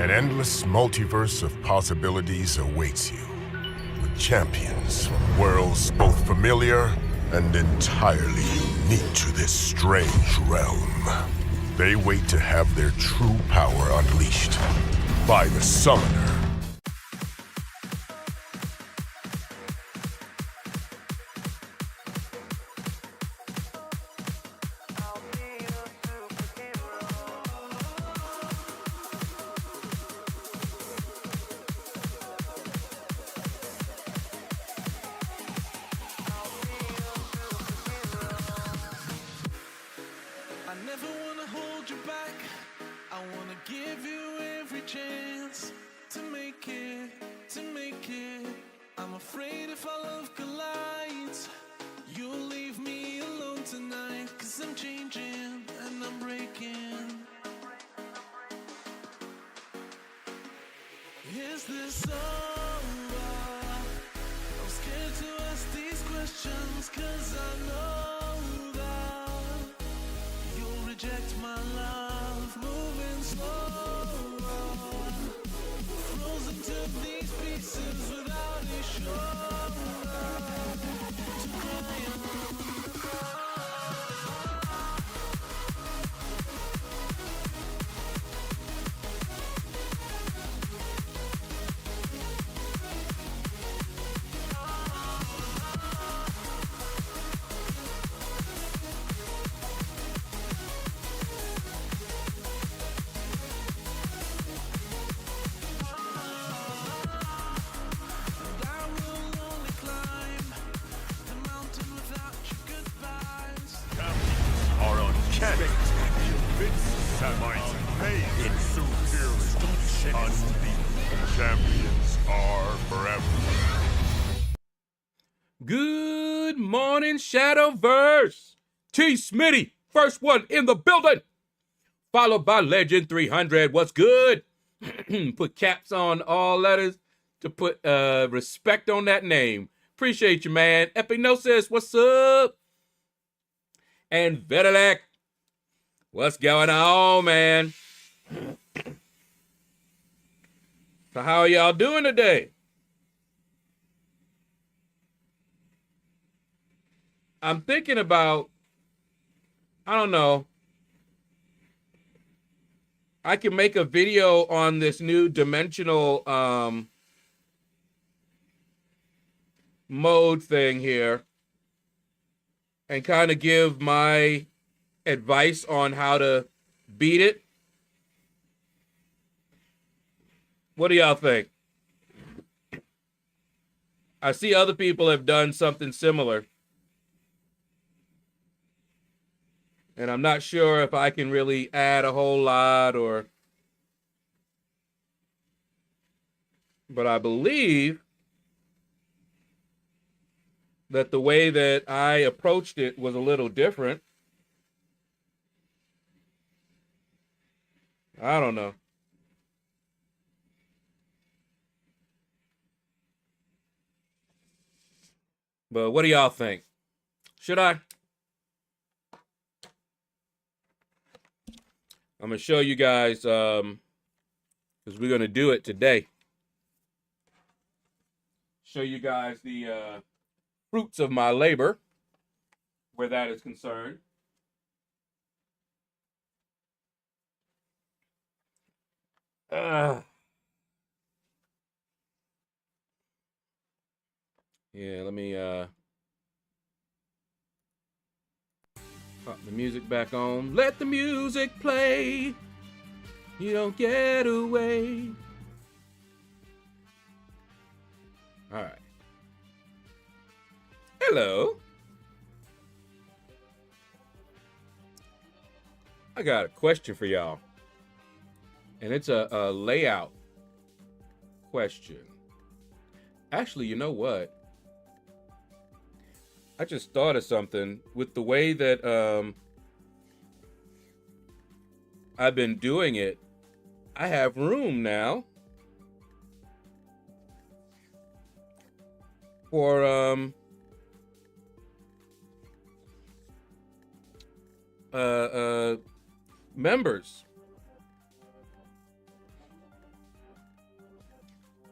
An endless multiverse of possibilities awaits you, with champions from worlds both familiar and entirely unique to this strange realm. They wait to have their true power unleashed by the Summoner. Champions are forever. Good morning, Shadowverse. T. Smitty, first one in the building. Followed by Legend 300. What's good? Put caps on all letters to put respect on that name. Appreciate you, man. Epinosis, what's up? And Vedalek, what's going on, man? So how are y'all doing today? I'm thinking about, I don't know, I can make a video on this new dimensional mode thing here and kind of give my advice on how to beat it. What do y'all think? I see other people have done something similar. And I'm not sure if I can really add a whole lot or... But I believe that the way that I approached it was a little different. I don't know. But what do y'all think? Should I? I'm going to show you guys, because we're going to do it today. Show you guys the fruits of my labor, where that is concerned. Yeah, let me pop the music back on. Let the music play. You don't get away. All right. Hello. I got a question for y'all. And it's a layout question. Actually, you know what? I just thought of something with the way that I've been doing it. I have room now for members.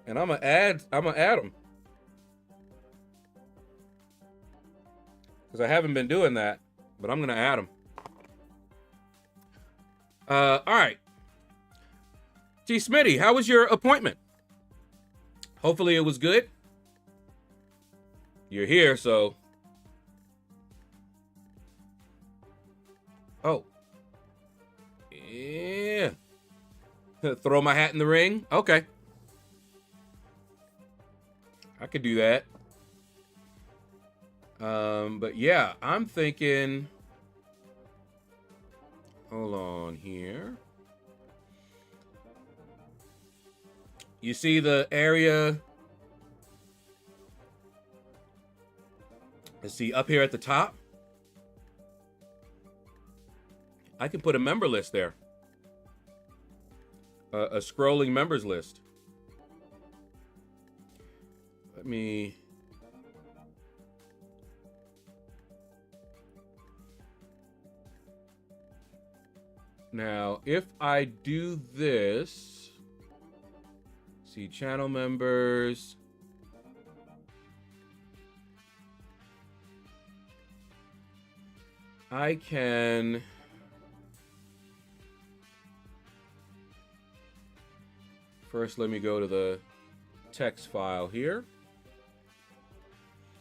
And I'm gonna add them. Because I haven't been doing that, but I'm gonna add them. All right. T. Smitty, how was your appointment? Hopefully it was good. You're here, so. Oh. Yeah. Throw my hat in the ring? Okay. I could do that. But yeah, I'm thinking. Hold on here. You see the area? Let's see, up here at the top. I can put a member list there. A scrolling members list. Let me. Now, if I do this, see channel members. I can first let me go to the text file here,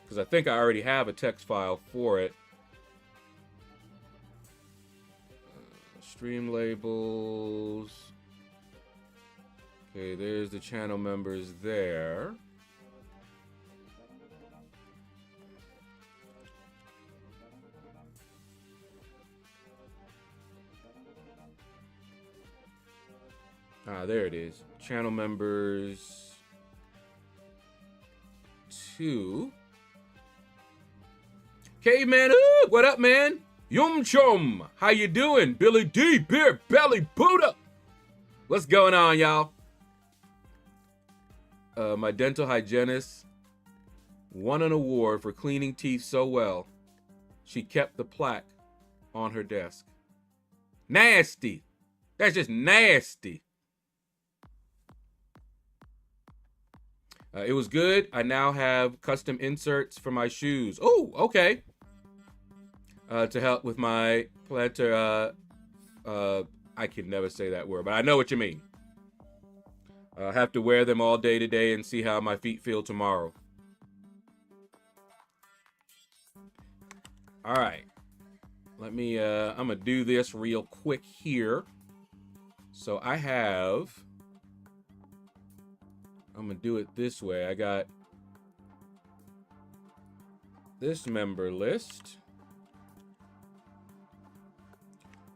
because I think I already have a text file for it. Stream labels. Okay, there's the channel members there. Ah, there it is. Channel members 2. Caveman, what up, man? Yum Chum, how you doing? Billy D, Beer Belly Buddha. What's going on, y'all? My dental hygienist won an award for cleaning teeth so well, she kept the plaque on her desk. Nasty. That's just nasty. It was good. I now have custom inserts for my shoes. Oh, okay. To help with my plantar, I can never say that word, but I know what you mean. I have to wear them all day today and see how my feet feel tomorrow. All right. Let me, I'm gonna do this real quick here. So I'm gonna do it this way. I got this member list.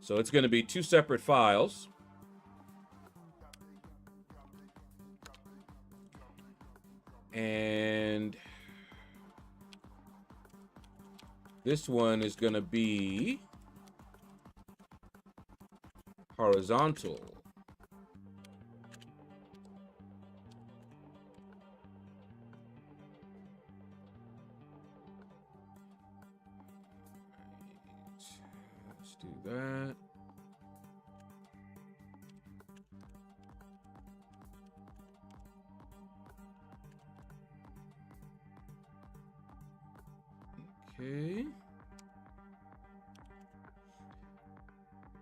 So it's going to be 2 separate files. And this one is going to be horizontal. Let's do that. Okay.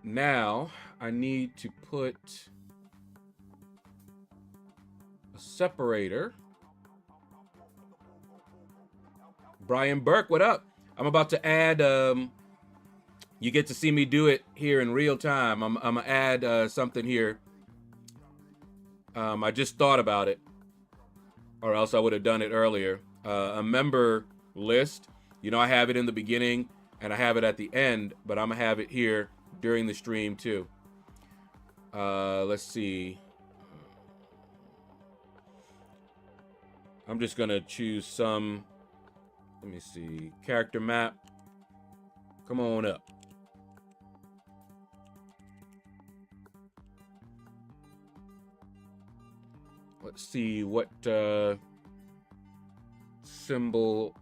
Now I need to put a separator. Brian Burke, what up? I'm about to add, you get to see me do it here in real time. I'm gonna add something here. I just thought about it, or else I would have done it earlier. A member list. You know, I have it in the beginning and I have it at the end, but I'm gonna have it here during the stream too. Let's see. I'm just gonna choose some. Let me see. Character map. Come on up. Let's see what symbol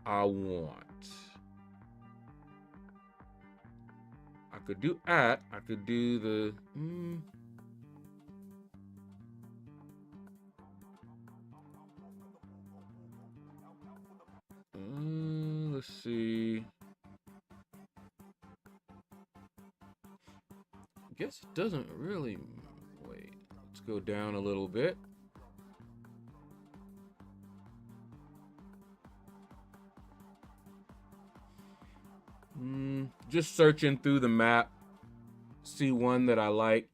I want. I could do at. I could do the. let's see. I guess it doesn't really. Wait, let's go down a little bit. Just searching through the map, see one that I like.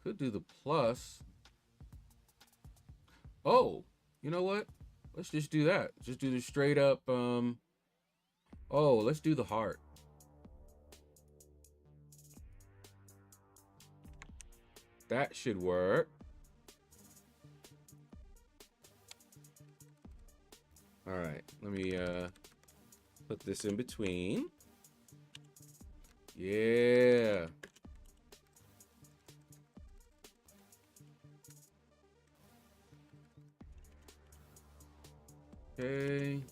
Could do the plus. Oh, you know what? Let's just do that. Just do the straight up. Oh, let's do the heart. That should work. All right, let me put this in between. Yeah. Okay.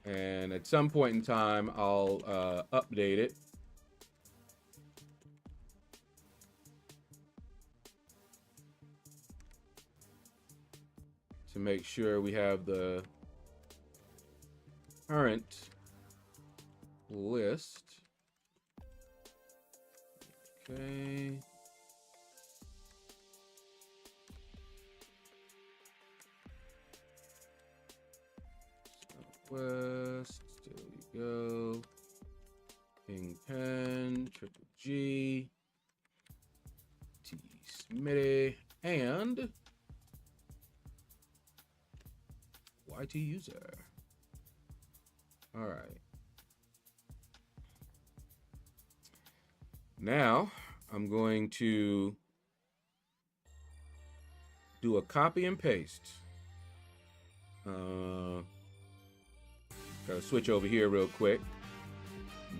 And at some point in time, I'll update it. To make sure we have the current list. Okay. Southwest, there we go. Kingpin, Triple G, T Smitty, and YT user. All right. Now I'm going to do a copy and paste. Gotta switch over here real quick.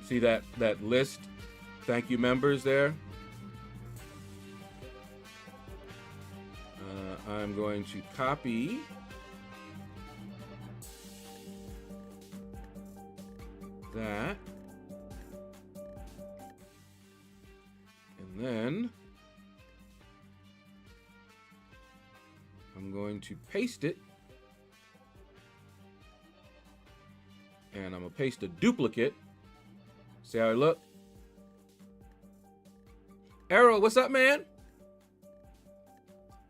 See that list? Thank you, members there. I'm going to copy that. And then I'm going to paste it. And I'm gonna paste a duplicate. See how I look? Arrow, what's up, man?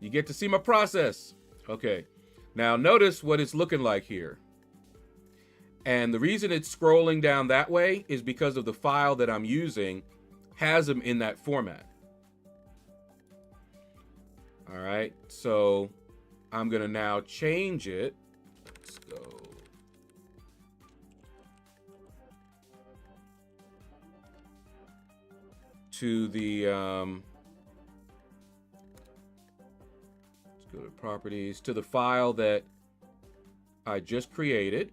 You get to see my process. Okay. Now notice what it's looking like here. And the reason it's scrolling down that way is because of the file that I'm using has them in that format. All right. So I'm gonna now change it. Let's go. To the let's go to properties, to the file that I just created.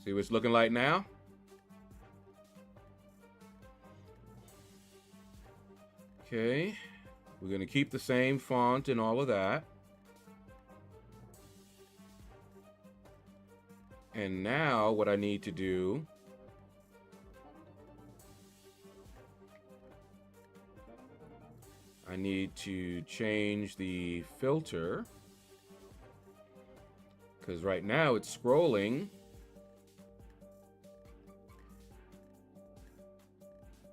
See what it's looking like now? Okay. We're going to keep the same font and all of that. And now what I need to do I need to change the filter because right now it's scrolling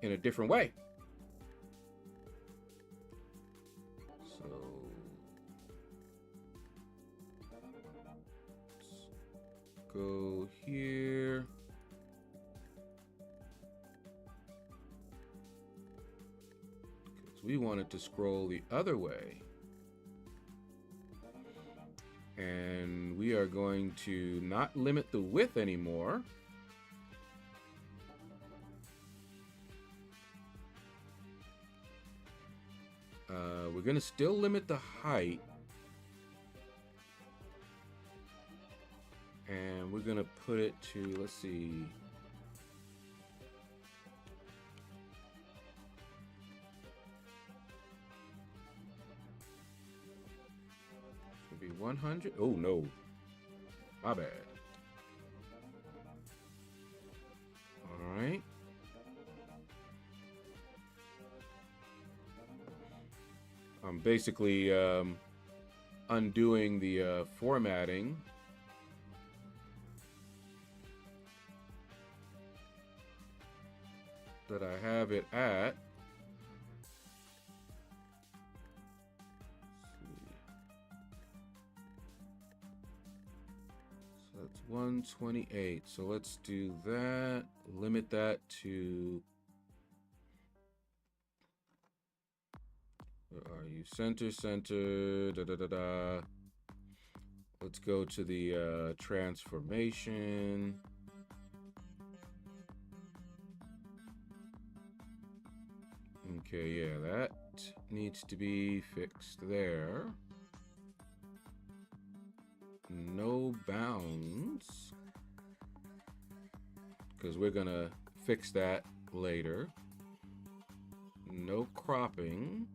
in a different way. Go here. Because we want it to scroll the other way. And we are going to not limit the width anymore. We're going to still limit the height. And we're going to put it to, let's see. 100. Oh no, my bad. All right. I'm basically undoing the formatting. That I have it at. So that's 128. So let's do that. Limit that to. Where are you? Center, center. Da da da da. Let's go to the transformation. Okay, yeah, that needs to be fixed there. No bounds, because we're gonna fix that later. No cropping.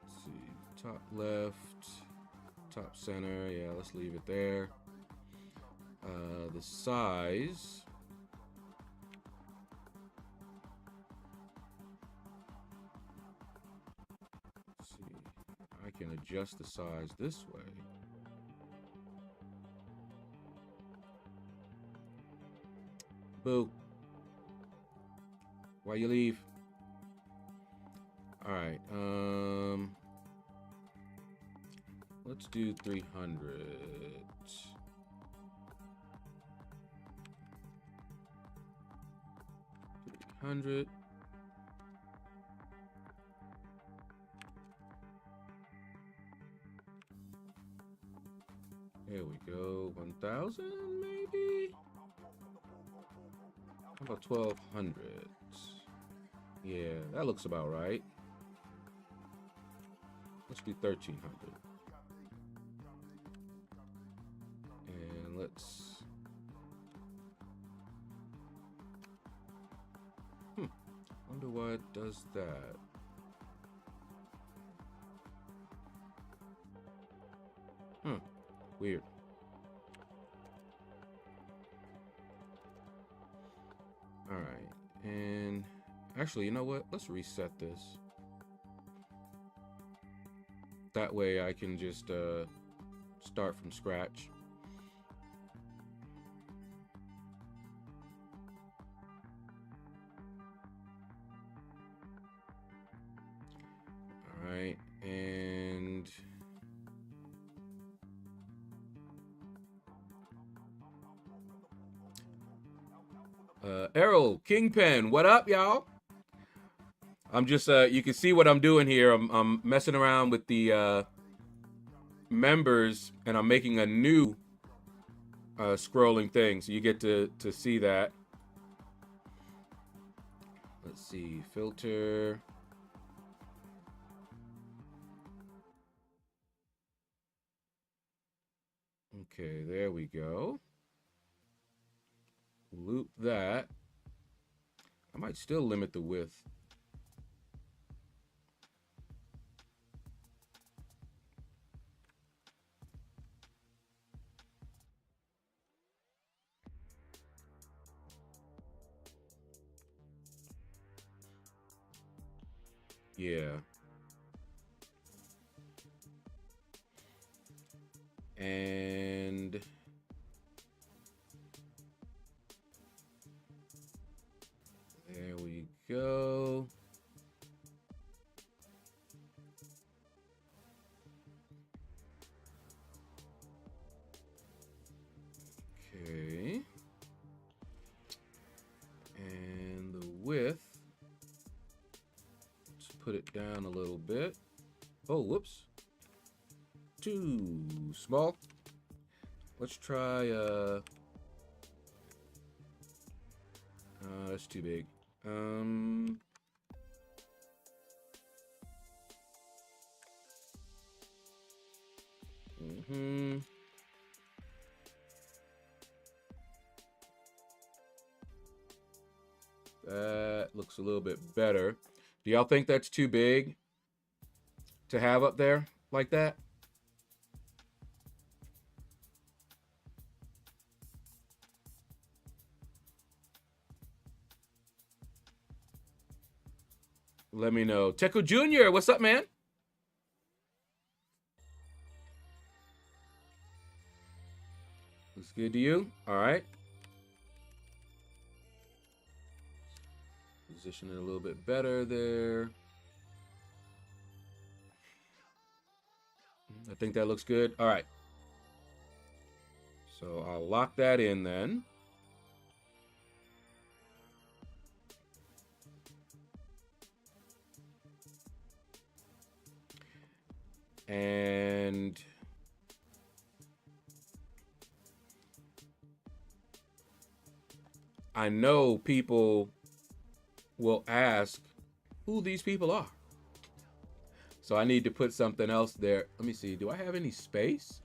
Let's see, top left. Top center, yeah, let's leave it there. The size. Let's see, I can adjust the size this way. Boo. Why you leave? All right, let's do 300. 300. There we go. 1,000 maybe? How about 1,200? Yeah, that looks about right. Let's do 1,300. And let's... wonder why it does that. Weird. All right, and actually, you know what? Let's reset this. That way I can just start from scratch. All right, and Errol Kingpin, what up, y'all? I'm just you can see what I'm doing here. I'm messing around with the members, and I'm making a new scrolling thing, so you get to see that. Let's see, filter. Okay, there we go. Loop that. I might still limit the width. Yeah. And there we go. Okay. And the width, let's put it down a little bit. Oh, whoops. Too small. Let's try that's too big. looks a little bit better. Do y'all think that's too big to have up there like that? Let me know. Teku Jr., what's up, man? Looks good to you? All right. Position it a little bit better there. I think that looks good. All right. So I'll lock that in then. And I know people will ask who these people are. So I need to put something else there. Let me see. Do I have any space?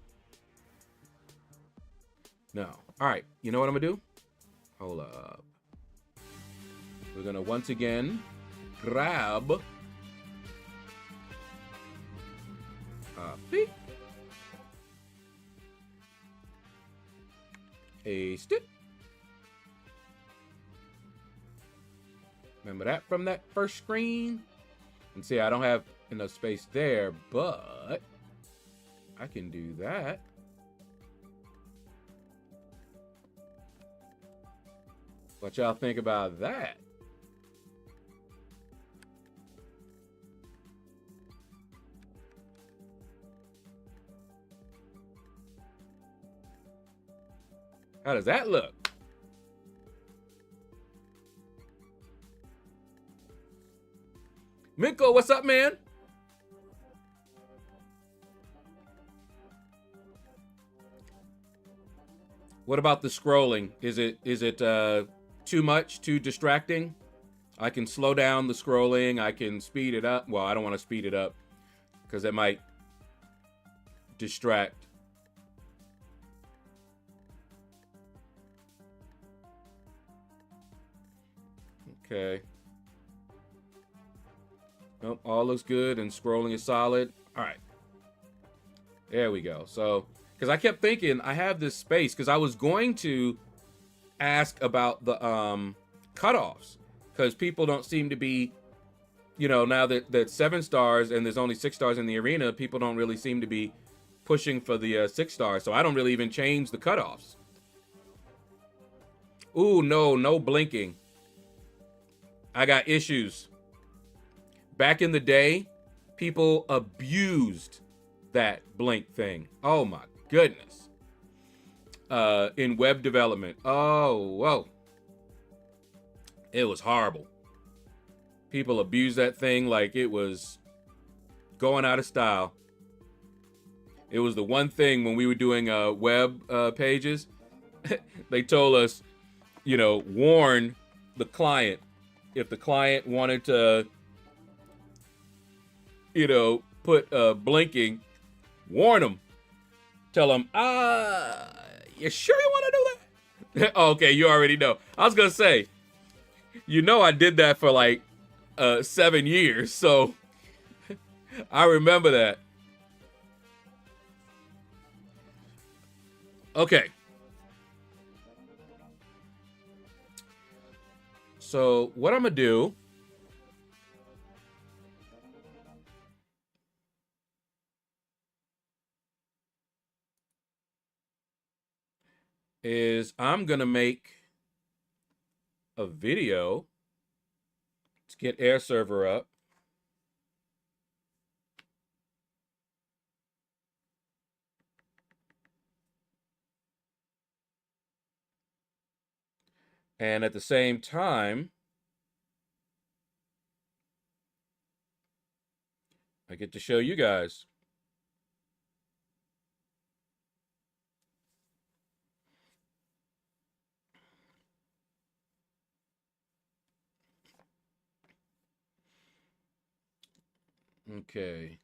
No. All right. You know what I'm going to do? Hold up. We're going to once again grab a stick. Remember that from that first screen? And see, I don't have enough space there, but I can do that. What y'all think about that? How does that look? Minko, what's up, man? What about the scrolling? Is it too much, too distracting? I can slow down the scrolling. I can speed it up. Well, I don't want to speed it up because it might distract. Okay. Nope, all looks good and scrolling is solid. All right. There we go. So, because I kept thinking I have this space because I was going to ask about the cutoffs because people don't seem to be, you know, now that 7 stars and there's only 6 stars in the arena, people don't really seem to be pushing for the 6 stars. So I don't really even change the cutoffs. Ooh, no blinking. I got issues. Back in the day, people abused that blink thing. Oh my goodness. In web development. Oh, whoa. It was horrible. People abused that thing like it was going out of style. It was the one thing when we were doing web pages. They told us, you know, warn the client. If the client wanted to, you know, put blinking, warn them. Tell them, you sure you want to do that? Okay, you already know. I was going to say, you know I did that for like 7 years, so I remember that. Okay. So what I'm going to do is I'm going to make a video to get Air Server up. And at the same time, I get to show you guys. Okay.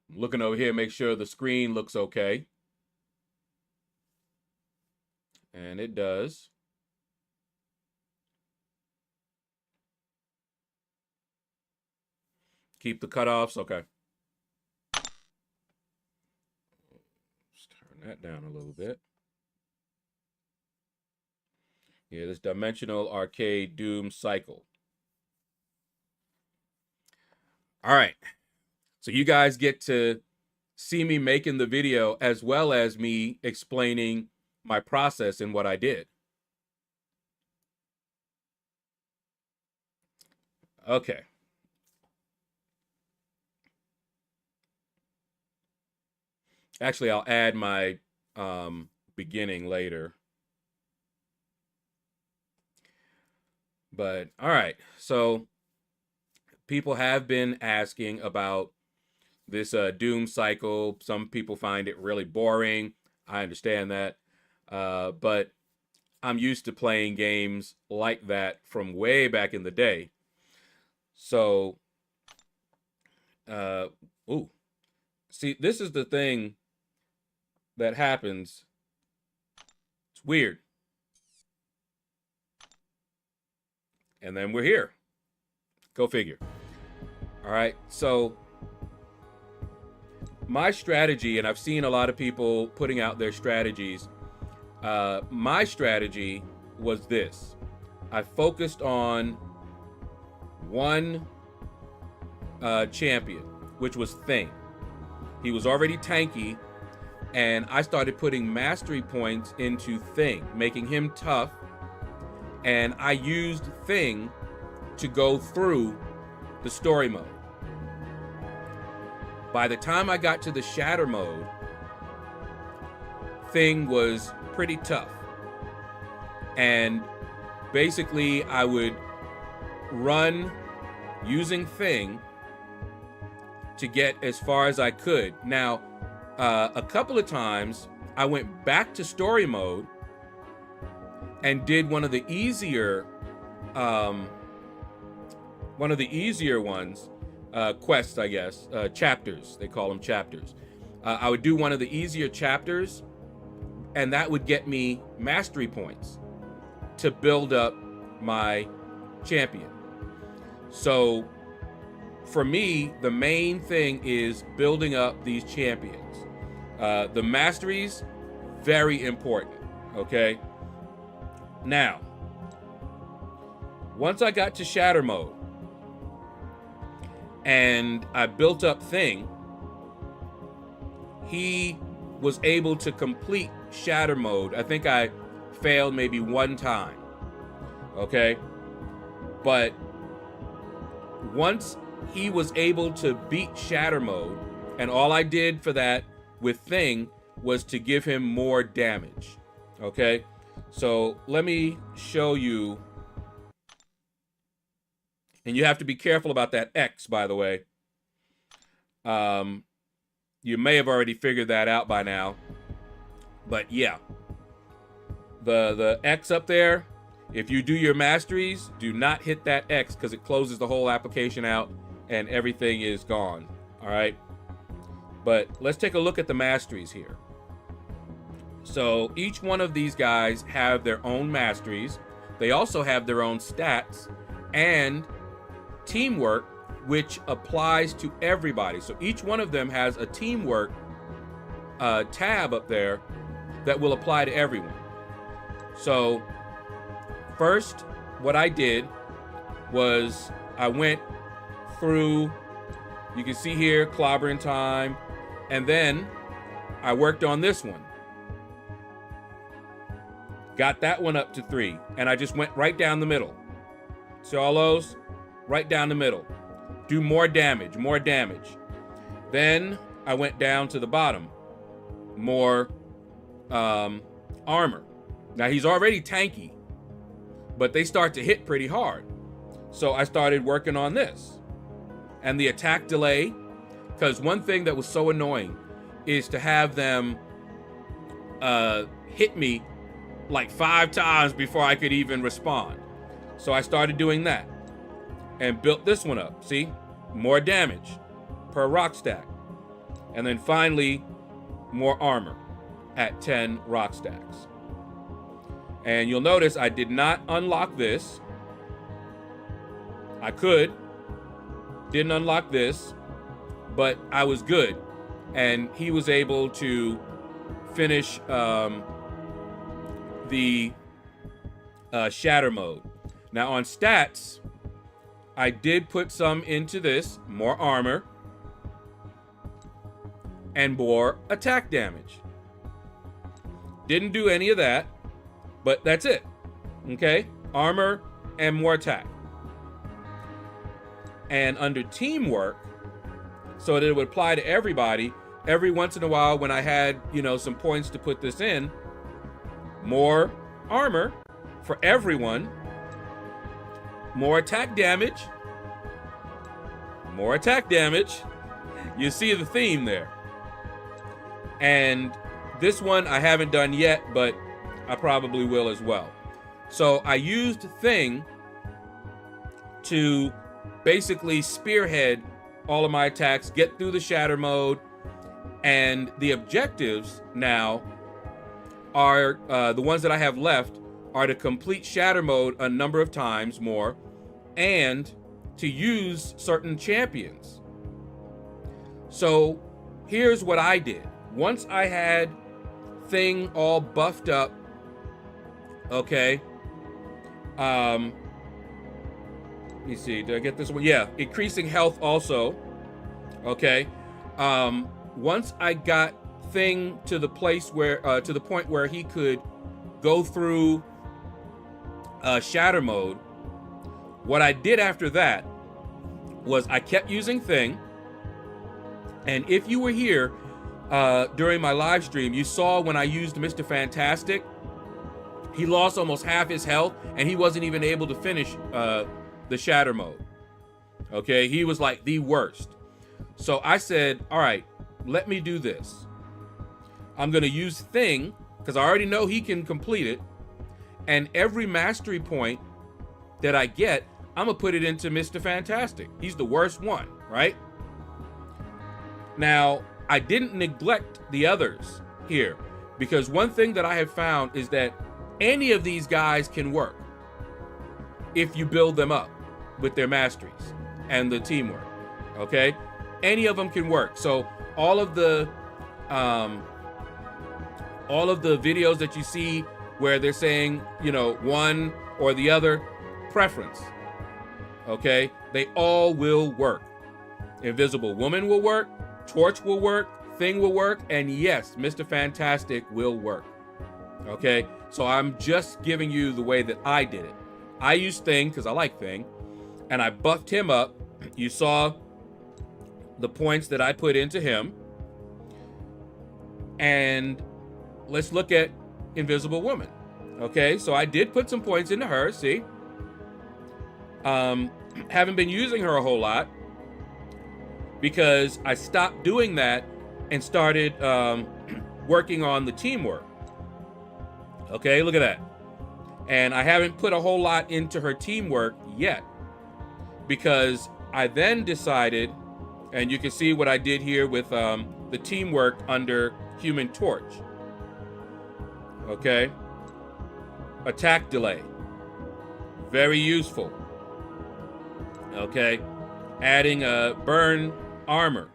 I'm looking over here, make sure the screen looks okay. And it does. Keep the cutoffs. Okay. Let's turn that down a little bit. Yeah, this Dimensional Arcade Doom Cycle. All right. So you guys get to see me making the video as well as me explaining my process and what I did. Okay. Actually, I'll add my beginning later. But all right, so people have been asking about this Doom cycle. Some people find it really boring. I understand that. But I'm used to playing games like that from way back in the day. So, ooh. See, this is the thing that happens. It's weird. And then we're here. Go figure. All right, so my strategy, and I've seen a lot of people putting out their strategies. My strategy was this. I focused on one champion, which was Thing. He was already tanky, and I started putting mastery points into Thing, making him tough. And I used Thing to go through the story mode. By the time I got to the Shatter mode, Thing was pretty tough. And basically, I would run using Thing to get as far as I could. Now, a couple of times, I went back to story mode and did one of the easier ones, quests, I guess, chapters. They call them chapters. I would do one of the easier chapters, and that would get me mastery points to build up my champion. So for me, the main thing is building up these champions. The masteries, very important, okay? Now, once I got to Shatter mode and I built up Thing, he was able to complete Shatter mode. I think I failed maybe one time, okay? But once he was able to beat Shatter mode, and all I did for that with Thing was to give him more damage, okay? So let me show you. And you have to be careful about that X, by the way. You may have already figured that out by now. But yeah. The X up there, if you do your masteries, do not hit that X because it closes the whole application out and everything is gone. All right. But let's take a look at the masteries here. So each one of these guys have their own masteries. They also have their own stats and teamwork, which applies to everybody. So each one of them has a teamwork tab up there that will apply to everyone. So first, what I did was I went through, you can see here, clobbering time, and then I worked on this one. Got that one up to 3, and I just went right down the middle. See all those? Right down the middle. Do more damage, more damage. Then I went down to the bottom. More armor. Now he's already tanky, but they start to hit pretty hard. So I started working on this. And the attack delay, because one thing that was so annoying is to have them hit me like 5 times before I could even respond. So I started doing that and built this one up. See, more damage per rock stack. And then finally, more armor at 10 rock stacks. And you'll notice I did not unlock this. I could, Didn't unlock this, but I was good. And he was able to finish the shatter mode. Now on stats, I did put some into this, more armor and more attack damage. Didn't do any of that, but that's it. Okay, armor and more attack. And under teamwork, so that it would apply to everybody, every once in a while when I had, some points to put this in, more armor for everyone, more attack damage, more attack damage. You see the theme there. And this one I haven't done yet, but I probably will as well. So I used Thing to basically spearhead all of my attacks, get through the shatter mode, and the objectives now are, the ones that I have left, are to complete shatter mode a number of times more, and to use certain champions. So here's what I did. Once I had Thing all buffed up, okay, let me see, did I get this one? Yeah, increasing health also, okay. Once I got Thing to the place where, to the point where he could go through shatter mode, what I did after that was I kept using Thing. And if you were here during my live stream, you saw when I used Mr. Fantastic, he lost almost half his health and he wasn't even able to finish the shatter mode. Okay, he was like the worst. So I said, all right, let me do this. I'm gonna use Thing, because I already know he can complete it, and every mastery point that I get, I'm gonna put it into Mr. Fantastic. He's the worst one, right? Now, I didn't neglect the others here, because one thing that I have found is that any of these guys can work if you build them up with their masteries and the teamwork, okay? Any of them can work. So all of the videos that you see where they're saying, one or the other, preference, okay? They all will work. Invisible Woman will work, Torch will work, Thing will work, and yes, Mr. Fantastic will work, okay? So I'm just giving you the way that I did it. I used Thing because I like Thing, and I buffed him up. You saw the points that I put into him. And let's look at Invisible Woman. Okay, so I did put some points into her, see? Haven't been using her a whole lot because I stopped doing that and started working on the teamwork. Okay, look at that. And I haven't put a whole lot into her teamwork yet because I then decided, and you can see what I did here with the teamwork under Human Torch. Okay. Attack delay. Very useful. Okay. Adding a burn armor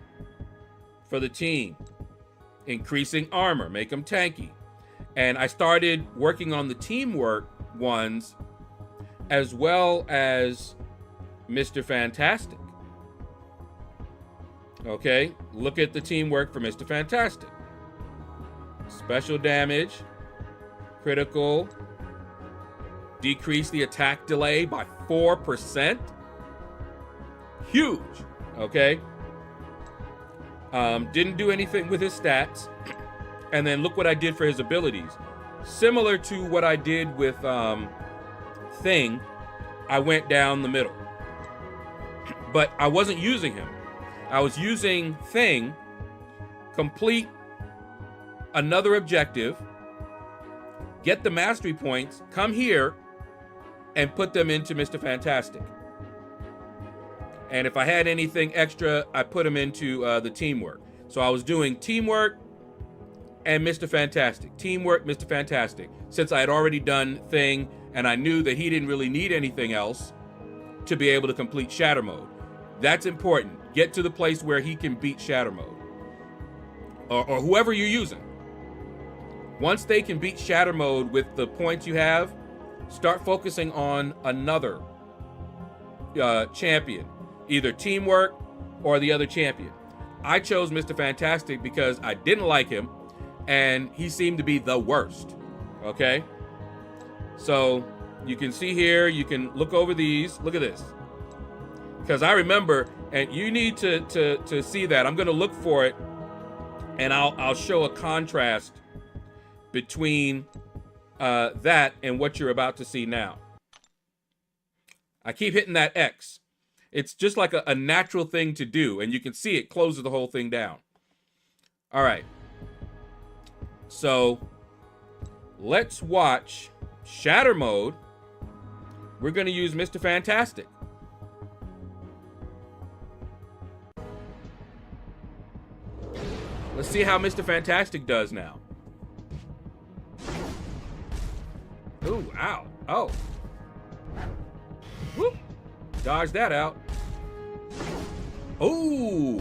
for the team. Increasing armor, make them tanky. And I started working on the teamwork ones as well as Mr. Fantastic. Okay, look at the teamwork for Mr. Fantastic. Special damage, critical, decrease the attack delay by 4%. Huge, okay? Didn't do anything with his stats. And then look what I did for his abilities. Similar to what I did with Thing, I went down the middle. But I wasn't using him. I was using Thing, complete another objective, get the mastery points, come here, and put them into Mr. Fantastic. And if I had anything extra, I put them into the teamwork. So I was doing teamwork and Mr. Fantastic. Teamwork, Mr. Fantastic. Since I had already done Thing, and I knew that he didn't really need anything else to be able to complete Shatter Mode. That's important. Get to the place where he can beat Shatter Mode. Or whoever you're using. Once they can beat Shatter Mode with the points you have, start focusing on another champion. Either teamwork or the other champion. I chose Mr. Fantastic because I didn't like him, and he seemed to be the worst. Okay? So, you can see here, you can look over these. Look at this. Because I remember, and you need to see that. I'm going to look for it, and I'll show a contrast between that and what you're about to see now. I keep hitting that X. It's just like a natural thing to do, and you can see it closes the whole thing down. All right. So, let's watch Shatter Mode. We're going to use Mr. Fantastic. Let's see how Mr. Fantastic does now. Ooh, ow. Oh. Whoop. Dodge that out. Ooh.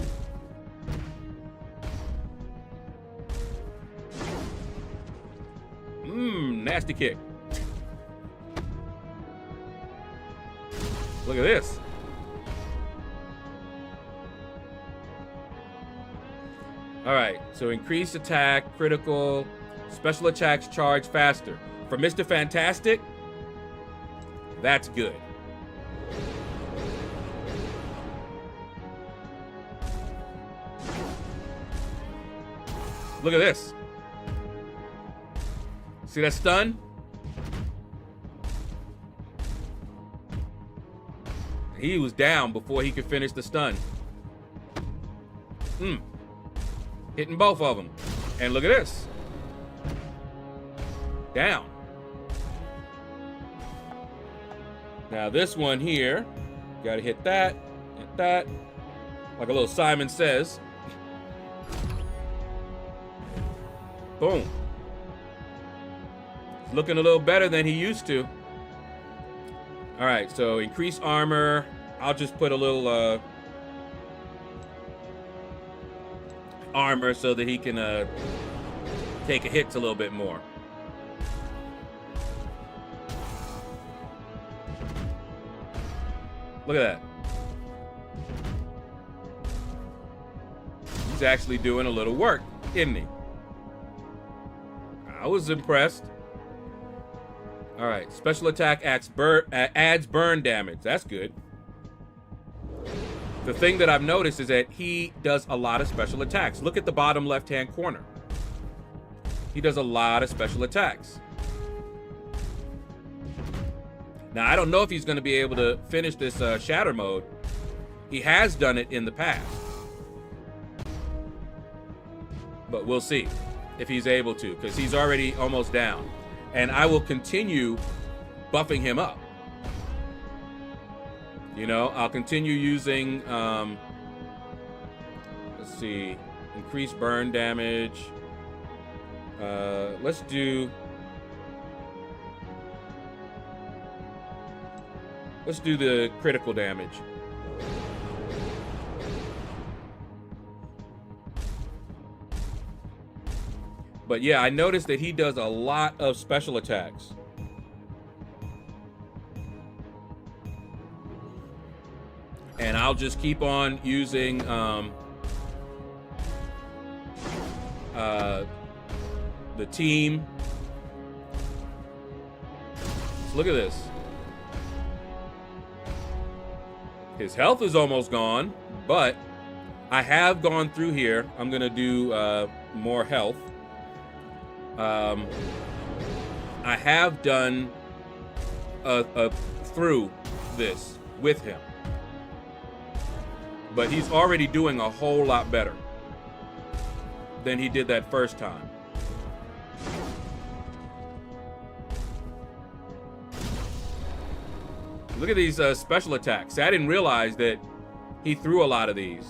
Nasty kick. Look at this. All right, so increase attack, critical, special attacks charge faster. For Mr. Fantastic, that's good. Look at this. See that stun? He was down before he could finish the stun. Hitting both of them. And look at this. Down. Now this one here, gotta hit that, like a little Simon Says. Boom. He's looking a little better than he used to. All right, so increase armor. I'll just put a little armor so that he can take hits a little bit more. Look at that. He's actually doing a little work, isn't he? I was impressed. All right, special attack adds burn damage. That's good. The thing that I've noticed is that he does a lot of special attacks. Look at the bottom left-hand corner. He does a lot of special attacks. Now, I don't know if he's going to be able to finish this Shatter Mode. He has done it in the past. But we'll see if he's able to, because he's already almost down. And I will continue buffing him up. You know, I'll continue using, let's see, increase burn damage. Let's do the critical damage. But yeah, I noticed that he does a lot of special attacks. And I'll just keep on using the team. Let's look at this. His health is almost gone, but I have gone through here. I'm gonna do more health. I have done through this with him, but he's already doing a whole lot better than he did that first time. Look at these special attacks. I didn't realize that he threw a lot of these.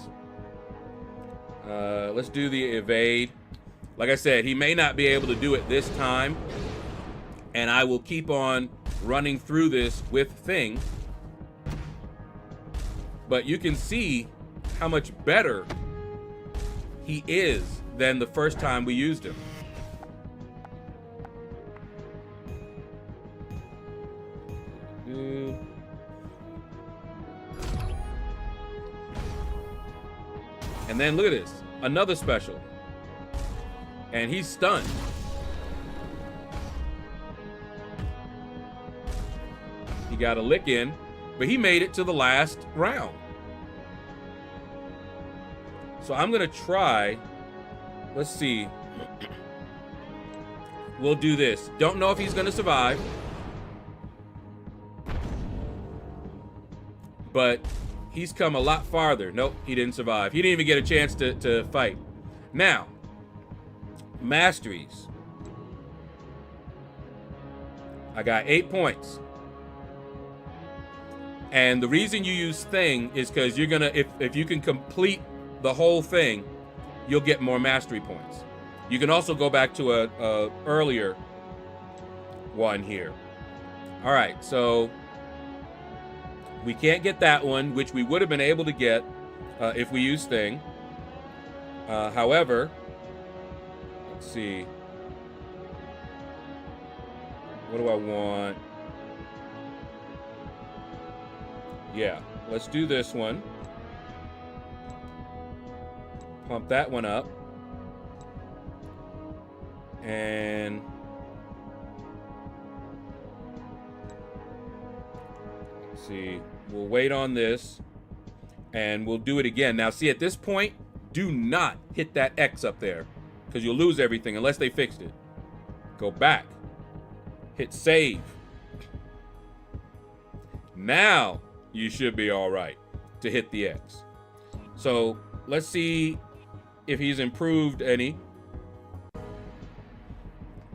Let's do the evade. Like I said, he may not be able to do it this time, and I will keep on running through this with Thing. But you can see how much better he is than the first time we used him. And then look at this, another special. And he's stunned. He got a lick in, but he made it to the last round. So I'm gonna try, let's see. We'll do this. Don't know if he's gonna survive. But he's come a lot farther. Nope, he didn't survive. He didn't even get a chance to fight. Now, masteries. I got 8 points. And the reason you use thing is because you're gonna, if you can complete the whole thing, you'll get more mastery points. You can also go back to a earlier one here. All right, so we can't get that one, which we would have been able to get if we use thing. However, let's see. What do I want? Yeah, let's do this one. Pump that one up. And let's see. We'll wait on this and we'll do it again. Now, see, at this point, do not hit that X up there because you'll lose everything unless they fixed it. Go back. Hit save. Now you should be all right to hit the X. So let's see if he's improved any,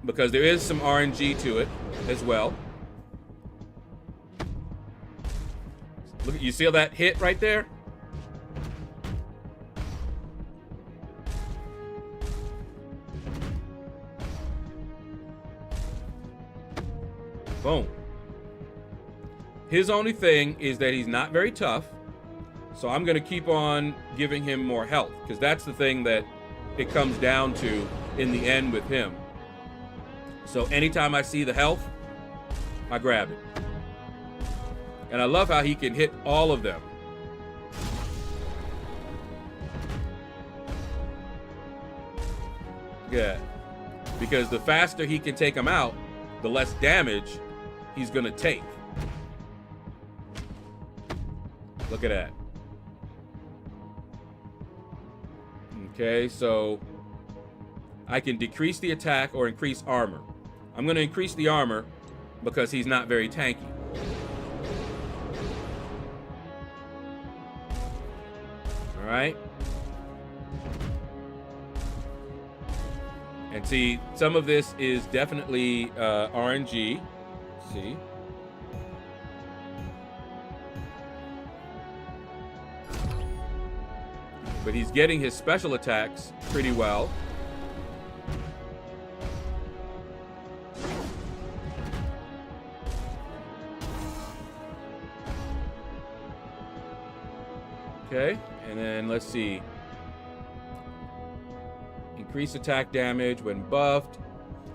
because there is some RNG to it as well. Look, you see that hit right there? Boom. His only thing is that he's not very tough. So I'm going to keep on giving him more health, because that's the thing that it comes down to in the end with him. So anytime I see the health, I grab it. And I love how he can hit all of them. Yeah. Because the faster he can take them out, the less damage he's going to take. Look at that. Okay, so I can decrease the attack or increase armor. I'm going to increase the armor because he's not very tanky. All right. And see, some of this is definitely RNG. See. But he's getting his special attacks pretty well. Okay, and then let's see. Increase attack damage when buffed.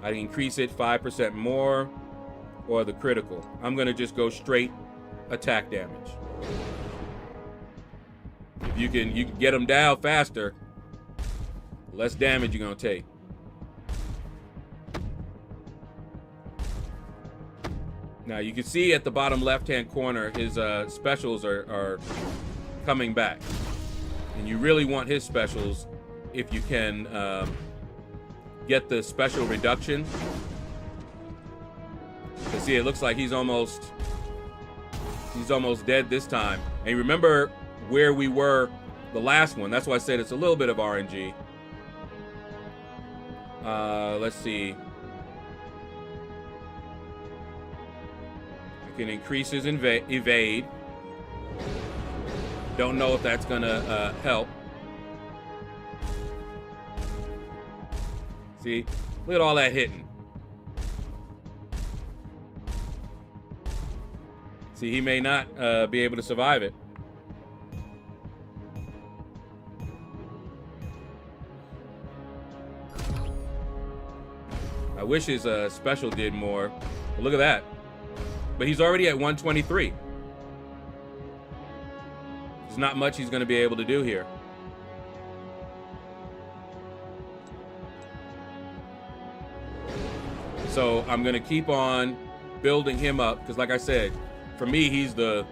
I can increase it 5% more, or the critical. I'm gonna just go straight attack damage. If you can get them down faster, less damage you're gonna take. Now you can see at the bottom left-hand corner, his specials are coming back, and you really want his specials if you can get the special reduction. But see, it looks like he's almost dead this time. And remember where we were the last one. That's why I said it's a little bit of RNG. Let's see. I can increase his evade. Don't know if that's gonna help. See, look at all that hitting. See, he may not be able to survive it. wish his special did more. But look at that. But he's already at 123. There's not much he's going to be able to do here. So I'm going to keep on building him up because, like I said, for me, he's the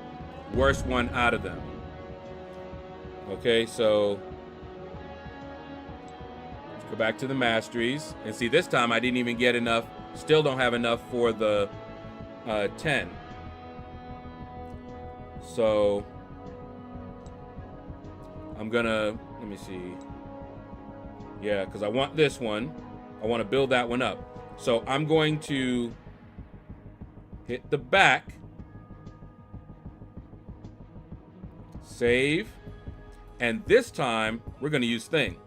worst one out of them. Okay, so let's go back to the masteries. And see, this time I didn't even get enough. Still don't have enough for the 10. So I'm gonna, let me see. Yeah, because I want this one. I want to build that one up. So I'm going to hit the back, save, and this time we're going to use thing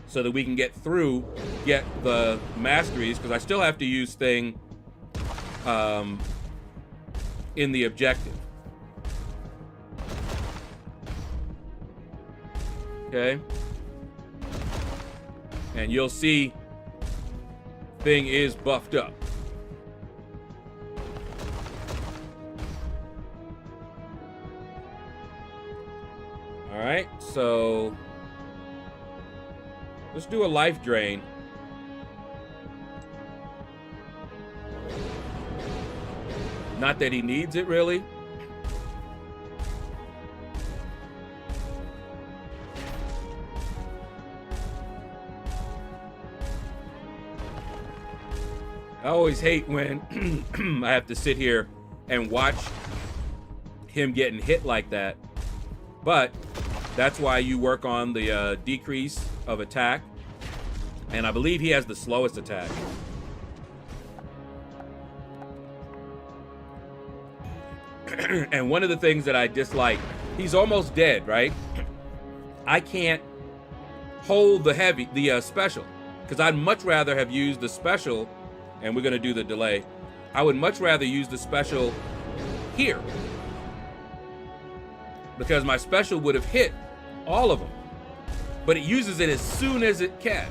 so that we can get the masteries, because I still have to use thing in the objective. Okay. And you'll see thing is buffed up. All right, so let's do a life drain. Not that he needs it, really. I always hate when I have to sit here and watch him getting hit like that. But that's why you work on the decrease of attack. And I believe he has the slowest attack. And one of the things that I dislike, he's almost dead, right? I can't hold the special, because I'd much rather have used the special. And we're going to do the delay. I would much rather use the special here, because my special would have hit all of them, but it uses it as soon as it can.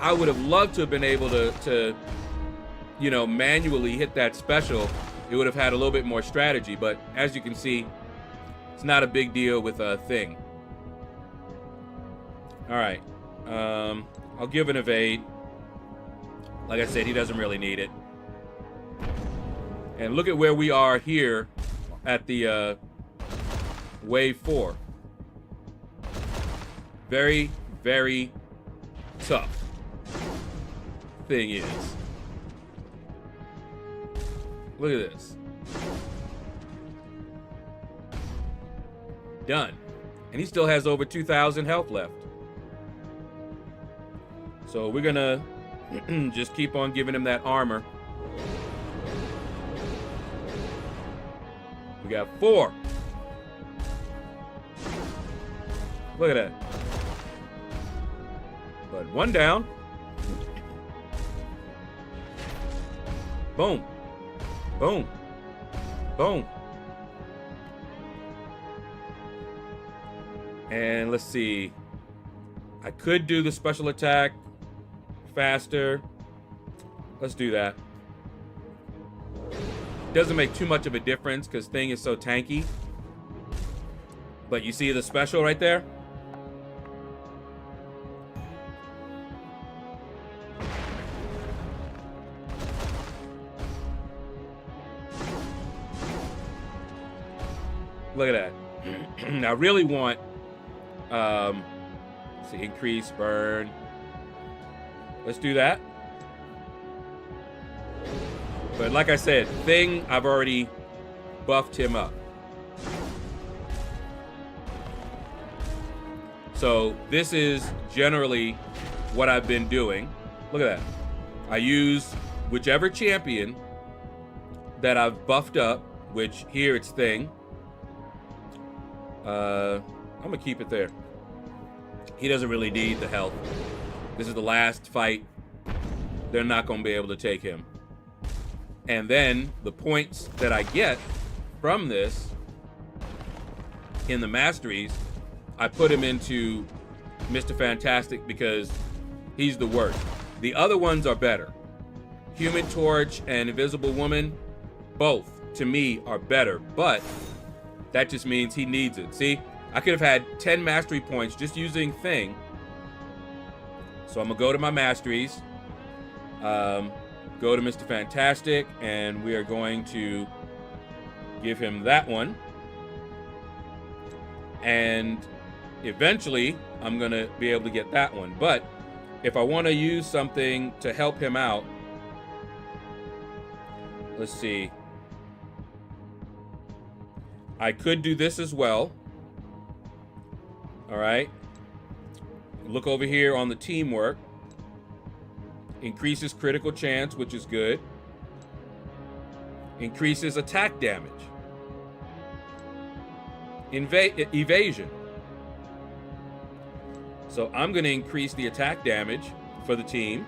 I would have loved to have been able to you know, manually hit that special. It would have had a little bit more strategy, but as you can see, it's not a big deal with a thing. All right, I'll give an evade. Like I said, he doesn't really need it. And look at where we are here at the wave 4. Very, very tough thing is. Look at this. Done. And he still has over 2,000 health left. So we're gonna just keep on giving him that armor. We got 4. Look at that. But 1 down. Boom. Boom. Boom. And let's see. I could do the special attack faster. Let's do that. Doesn't make too much of a difference because thing is so tanky. But you see the special right there? Look at that. I really want see, increase burn. Let's do that. But like I said, thing, I've already buffed him up. So this is generally what I've been doing. Look at that. I use whichever champion that I've buffed up, which here it's thing. I'm gonna keep it there. He doesn't really need the health. This is the last fight. They're not gonna be able to take him. And then the points that I get from this in the masteries, I put him into Mr. Fantastic because He's the worst. The other ones are better. Human Torch and Invisible Woman, both, to me, are better. But that just means he needs it. See, I could have had 10 mastery points just using Thing. So I'm going to go to my masteries. Go to Mr. Fantastic, and we are going to give him that one. And eventually, I'm going to be able to get that one. But if I want to use something to help him out, let's see. I could do this as well. All right. Look over here on the teamwork. Increases critical chance, which is good. Increases attack damage. Evasion. So I'm going to increase the attack damage for the team.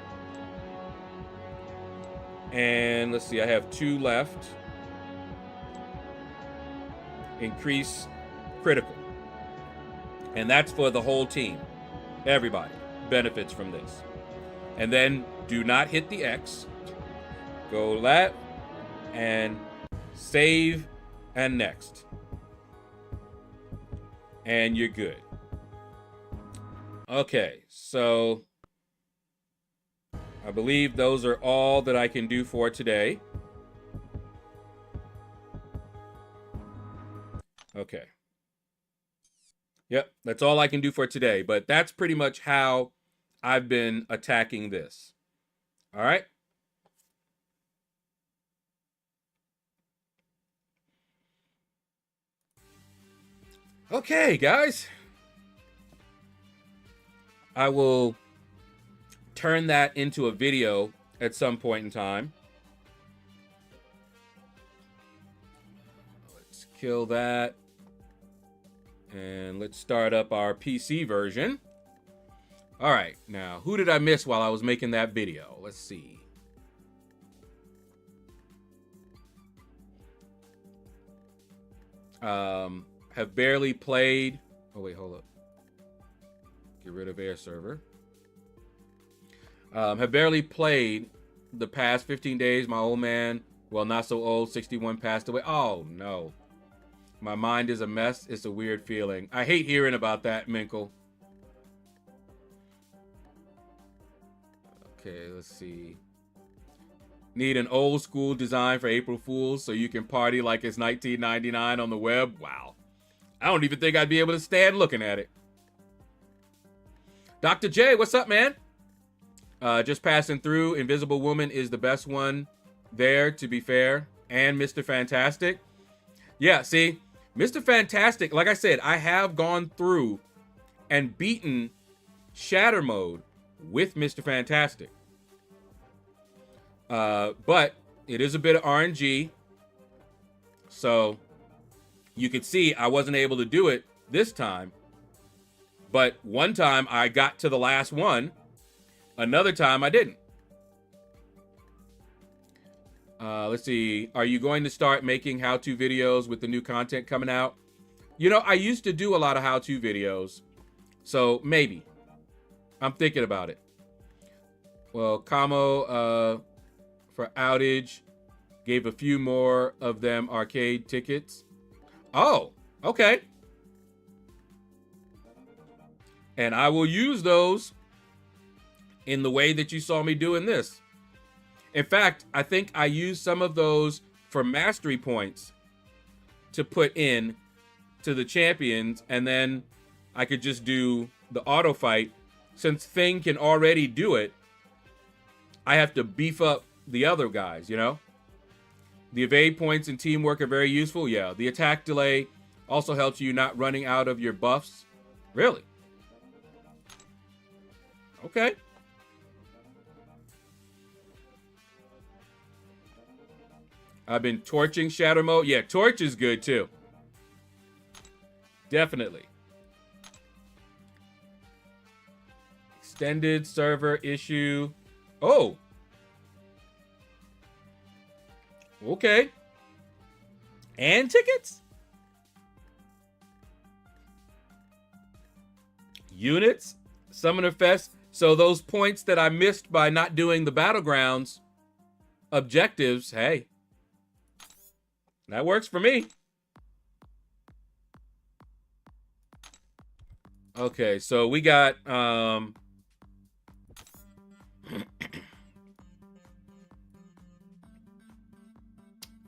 And let's see, I have 2 left. Increase critical. And that's for the whole team. Everybody benefits from this. And then do not hit the X. Go that and save and next. And you're good. Okay, so I believe those are all that I can do for today. Okay. Yep, that's all I can do for today, but that's pretty much how I've been attacking this. All right? Okay, guys. I will turn that into a video at some point in time. Let's kill that. And let's start up our PC version. All right, now, who did I miss while I was making that video? Let's see. Have barely played. Oh, wait, hold up. Get rid of air server. Have barely played the past 15 days. My old man, well, not so old, 61, passed away. Oh, no. My mind is a mess. It's a weird feeling. I hate hearing about that, Minkle. Okay, let's see. Need an old school design for April Fools so you can party like it's 1999 on the web? Wow. I don't even think I'd be able to stand looking at it. Dr. J, what's up, man? Just passing through. Invisible Woman is the best one there, to be fair. And Mr. Fantastic. Yeah, see, Mr. Fantastic, like I said, I have gone through and beaten Shatter Mode with Mr. Fantastic. But it is a bit of RNG. So you can see I wasn't able to do it this time. But one time I got to the last one. Another time I didn't. Let's see. Are you going to start making how-to videos with the new content coming out? You know, I used to do a lot of how-to videos. So maybe. I'm thinking about it. Well, Camo for Outage gave a few more of them arcade tickets. Oh, okay. And I will use those in the way that you saw me doing this. In fact, I think I used some of those for mastery points to put in to the champions, and then I could just do the auto fight. Since Thing can already do it, I have to beef up the other guys, you know? The evade points and teamwork are very useful. Yeah, the attack delay also helps you not running out of your buffs. Really? Okay. I've been torching Shadow Mode. Yeah, Torch is good too. Definitely. Extended server issue. Oh. Okay. And tickets? Units? Summoner Fest? So those points that I missed by not doing the Battlegrounds objectives, hey, that works for me. Okay, so we got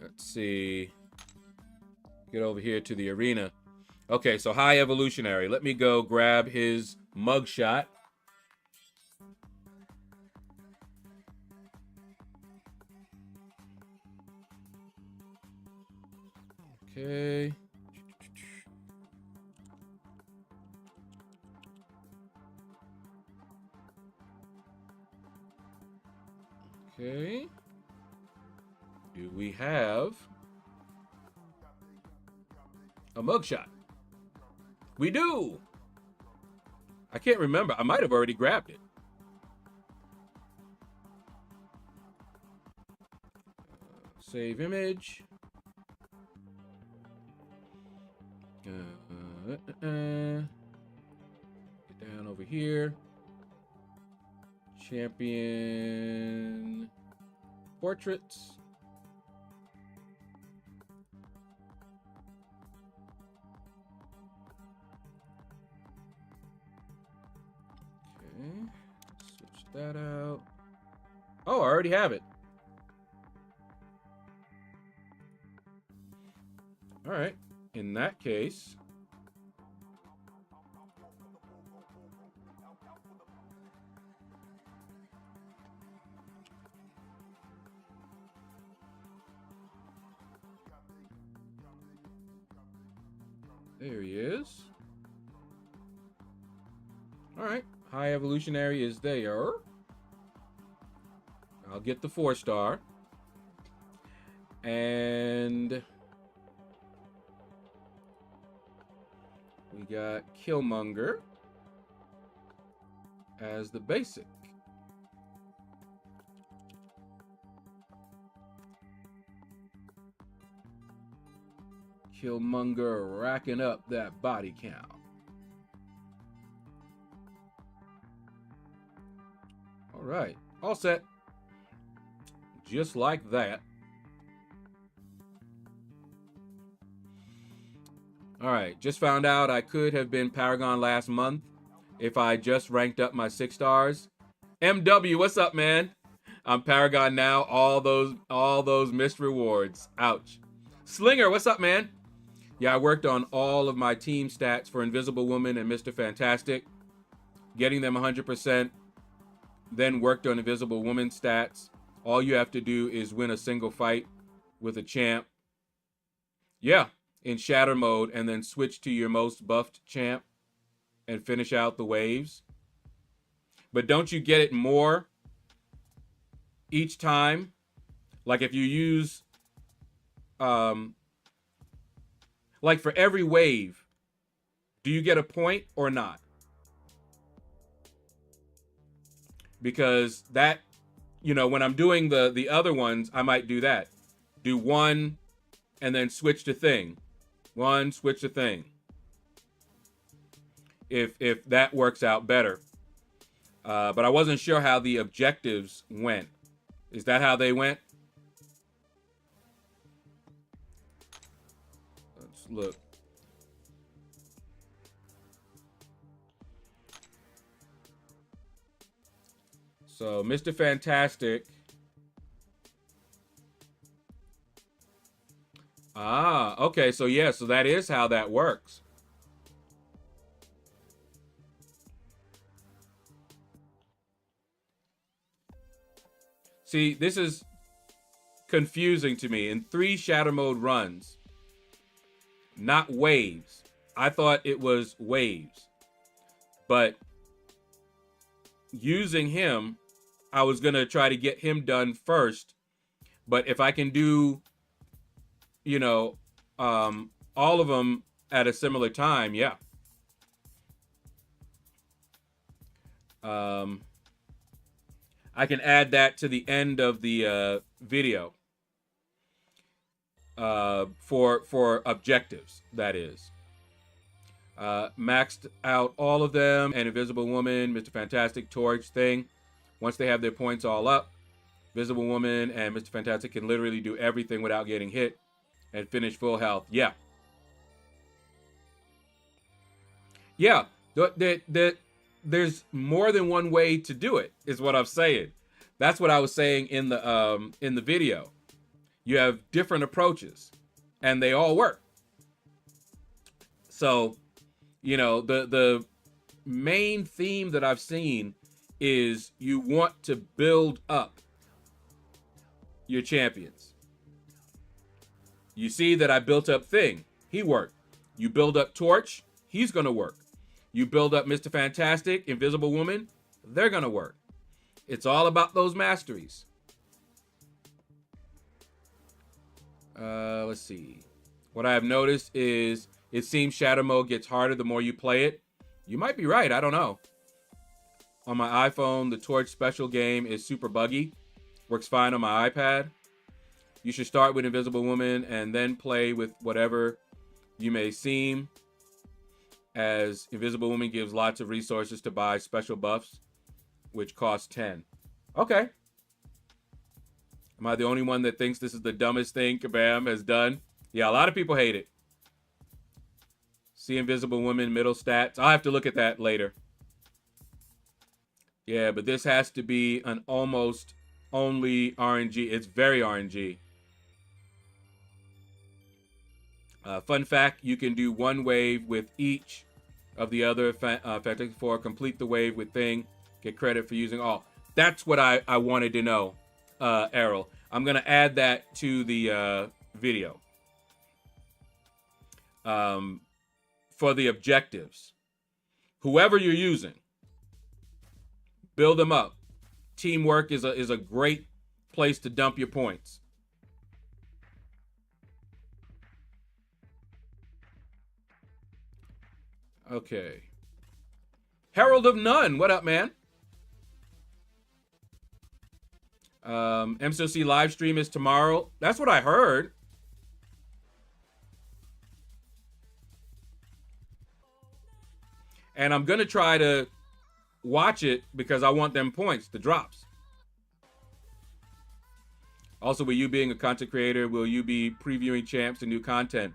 let's see. Get over here to the arena. Okay, so high evolutionary. Let me go grab his mugshot. Okay. Okay. Do we have a mugshot? We do. I can't remember. I might have already grabbed it. Save image. Get down over here. Champion portraits. Okay, switch that out. Oh, I already have it. All right, in that case, there he is. All right, high evolutionary is there. I'll get the 4-star. And we got Killmonger as the basic. Killmonger racking up that body count. All right, all set. Just like that. All right, just found out I could have been Paragon last month if I just ranked up my 6 stars. MW, what's up, man? I'm Paragon now. All those missed rewards. Ouch. Slinger, what's up, man? Yeah, I worked on all of my team stats for Invisible Woman and Mr. Fantastic, getting them 100%. Then worked on Invisible Woman stats. All you have to do is win a single fight with a champ. Yeah, in Shatter mode, and then switch to your most buffed champ and finish out the waves. But don't you get it more each time? Like if you use, like for every wave, do you get a point or not? Because that, you know, when I'm doing the other ones, I might do that. Do one and then switch to thing. One, switch to thing. If that works out better. But I wasn't sure how the objectives went. Is that how they went? Let's look. So, Mr. Fantastic. Ah, okay. So, yeah, so that is how that works. See, this is confusing to me. In 3 Shatter Mode runs, not waves. I thought it was waves. But using him, I was going to try to get him done first. But if I can do, you know, all of them at a similar time, yeah. I can add that to the end of the video for objectives, that is. Maxed out all of them, and Invisible Woman, Mr. Fantastic, Torch thing. Once they have their points all up, Invisible Woman and Mr. Fantastic can literally do everything without getting hit and finish full health. Yeah. Yeah. There's more than one way to do it, is what I'm saying. That's what I was saying in the video. You have different approaches, and they all work. So, you know, the main theme that I've seen is you want to build up your champions. You see that I built up Thing. He worked. You build up Torch. He's going to work. You build up Mr. Fantastic, Invisible Woman. They're going to work. It's all about those masteries. Let's see. What I have noticed is it seems Shadow Mode gets harder the more you play it. You might be right. I don't know. On my iPhone, the Torch special game is super buggy. Works fine on my iPad. You should start with Invisible Woman and then play with whatever you may seem, as Invisible Woman gives lots of resources to buy special buffs, which cost 10. Okay. Am I the only one that thinks this is the dumbest thing Kabam has done? Yeah, a lot of people hate it. See Invisible Woman middle stats. I'll have to look at that later. Yeah, but this has to be an almost only RNG. It's very RNG. Fun fact, you can do one wave with each of the other Fantastic Four. Complete the wave with Thing. Get credit for using all. That's what I wanted to know, Errol. I'm going to add that to the video. For the objectives. Whoever you're using, build them up. Teamwork is a great place to dump your points. Okay. Herald of None, what up, man? MCOC live stream is tomorrow. That's what I heard. And I'm going to try to watch it because I want them points, the drops. Also, with you being a content creator, will you be previewing champs and new content?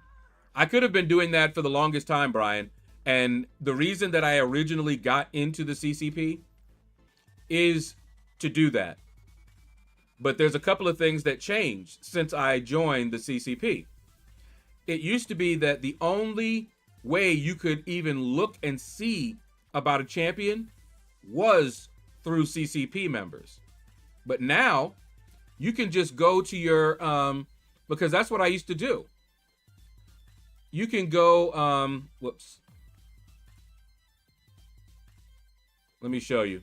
I could have been doing that for the longest time, Brian. And the reason that I originally got into the CCP is to do that. But there's a couple of things that changed since I joined the CCP. It used to be that the only way you could even look and see about a champion was through CCP members. But now you can just go to your, because that's what I used to do. You can go, whoops. Let me show you.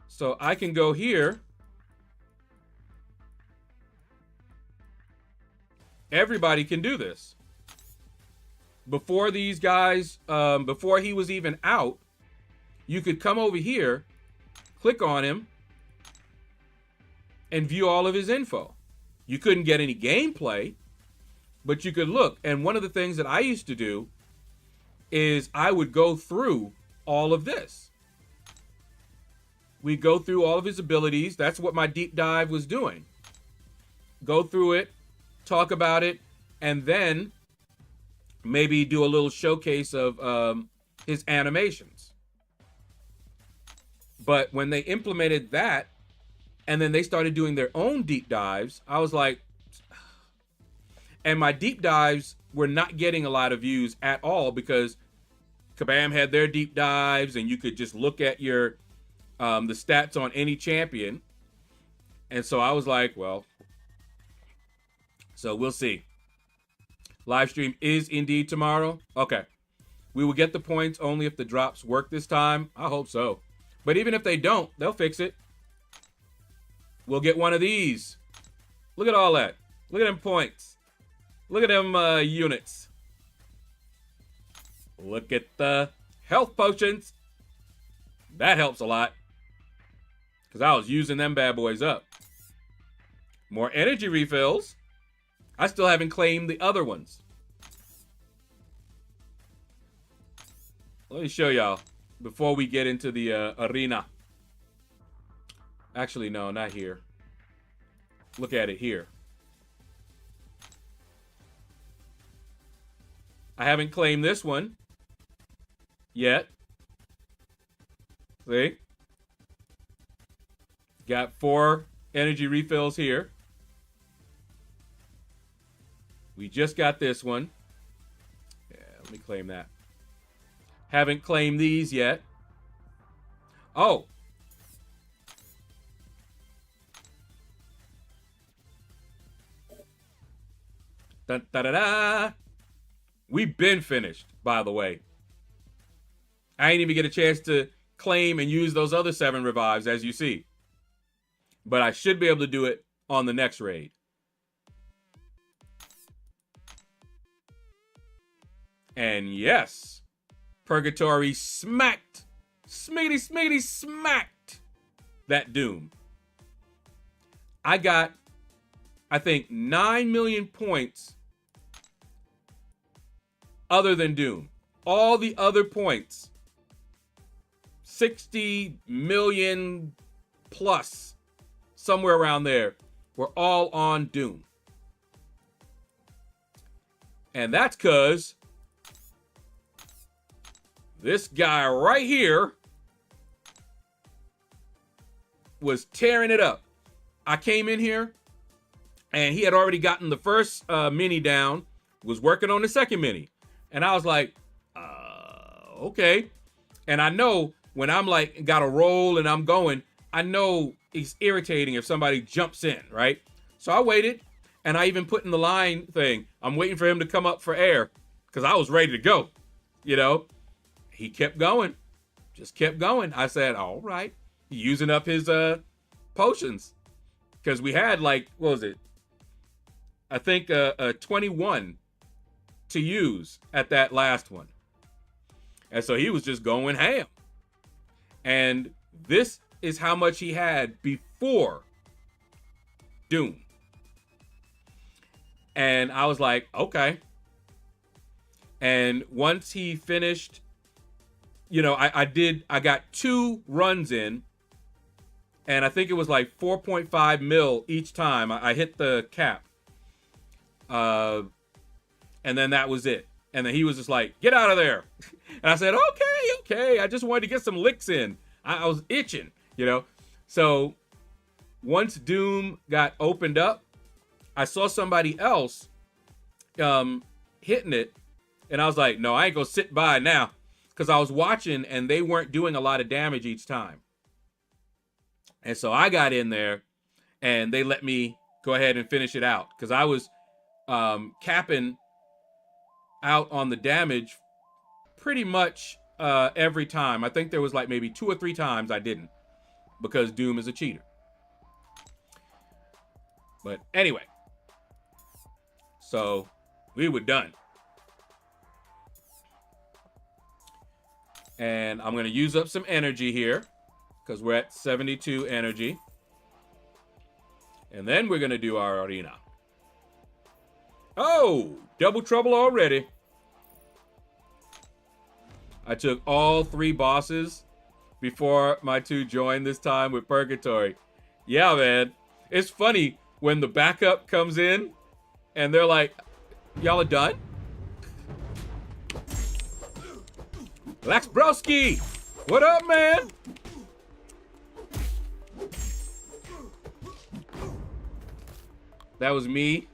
So I can go here. Everybody can do this. Before these guys, before he was even out, you could come over here, click on him, and view all of his info. You couldn't get any gameplay, but you could look. And one of the things that I used to do is I would go through all of this. We go through all of his abilities. That's what my deep dive was doing. Go through it, talk about it, and then maybe do a little showcase of his animations. But when they implemented that, and then they started doing their own deep dives, I was like, and my deep dives were not getting a lot of views at all because Kabam had their deep dives and you could just look at your, the stats on any champion. And so I was like, well, so we'll see. Live stream is indeed tomorrow. Okay. We will get the points only if the drops work this time. I hope so. But even if they don't, they'll fix it. We'll get one of these. Look at all that. Look at them points. Look at them units. Look at the health potions. That helps a lot. because I was using them bad boys up. More energy refills. I still haven't claimed the other ones. Let me show y'all before we get into the arena. Actually, no, not here. Look at it here. I haven't claimed this one yet. See? Got 4 energy refills here. We just got this one. Yeah, let me claim that. Haven't claimed these yet. Oh. Dun, da, da, da. We've been finished, by the way. I ain't even get a chance to claim and use those other 7 revives, as you see. But I should be able to do it on the next raid. And yes, Purgatory smacked, smacked that Doom. I got, I think, 9 million points other than Doom. All the other points, 60 million plus, somewhere around there, were all on Doom. And that's because this guy right here was tearing it up. I came in here and he had already gotten the first mini down, was working on the second mini. And I was like, okay. And I know when I'm like, got a roll and I'm going, I know it's irritating if somebody jumps in, right? So I waited, and I even put in the line thing. I'm waiting for him to come up for air because I was ready to go, you know? He kept going, just kept going. I said, all right. Using up his potions because we had like, what was it? I think 21 to use at that last one. And so he was just going ham. And this is how much he had before Doom. And I was like, okay. And once he finished, you know, I got 2 runs in, and I think it was like 4.5 mil each time. I hit the cap. And then that was it. And then he was just like, get out of there. And I said, okay. I just wanted to get some licks in. I was itching, you know. So once Doom got opened up, I saw somebody else hitting it. And I was like, no, I ain't gonna sit by now. Because I was watching and they weren't doing a lot of damage each time. And so I got in there and they let me go ahead and finish it out. Because I was capping out on the damage pretty much every time. I think there was like maybe 2 or 3 times I didn't. Because Doom is a cheater. But anyway. So we were done. And I'm going to use up some energy here because we're at 72 energy. And then we're going to do our arena. Oh, double trouble already. I took all 3 bosses before my 2 joined this time with Purgatory. Yeah, man. It's funny when the backup comes in and they're like, y'all are done? Lax Broski, what up, man? That was me.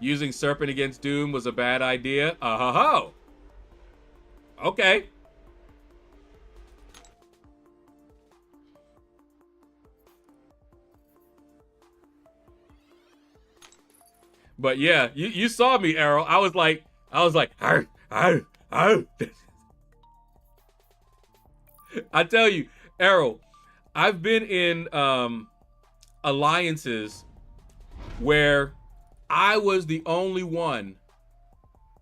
Using Serpent against Doom was a bad idea. Oh. Okay. But yeah, you saw me, Arrow. I was like, arr. I tell you, Arrow, I've been in alliances where I was the only one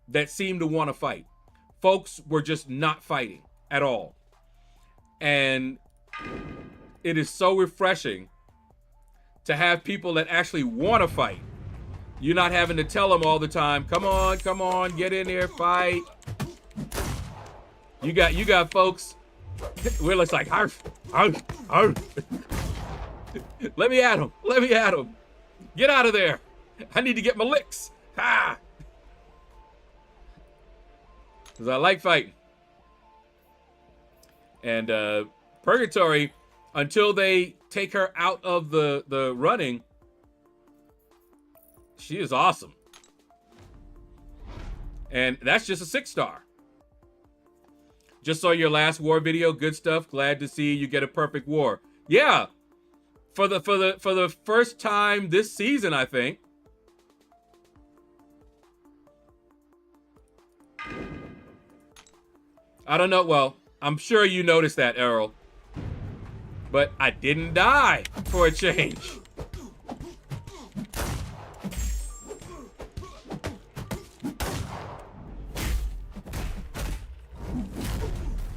that seemed to want to fight. Folks were just not fighting at all. And it is so refreshing to have people that actually want to fight. You're not having to tell them all the time, come on, get in there, fight. You got folks where it's like, arf, arf, arf. Let me at him. Get out of there. I need to get my licks. Ha! Because I like fighting. And Purgatory, until they take her out of the running, she is awesome. And that's just a 6-star. Just saw your last war video. Good stuff. Glad to see you get a perfect war. Yeah. For the first time this season, I think. I don't know. Well, I'm sure you noticed that, Errol. But I didn't die for a change.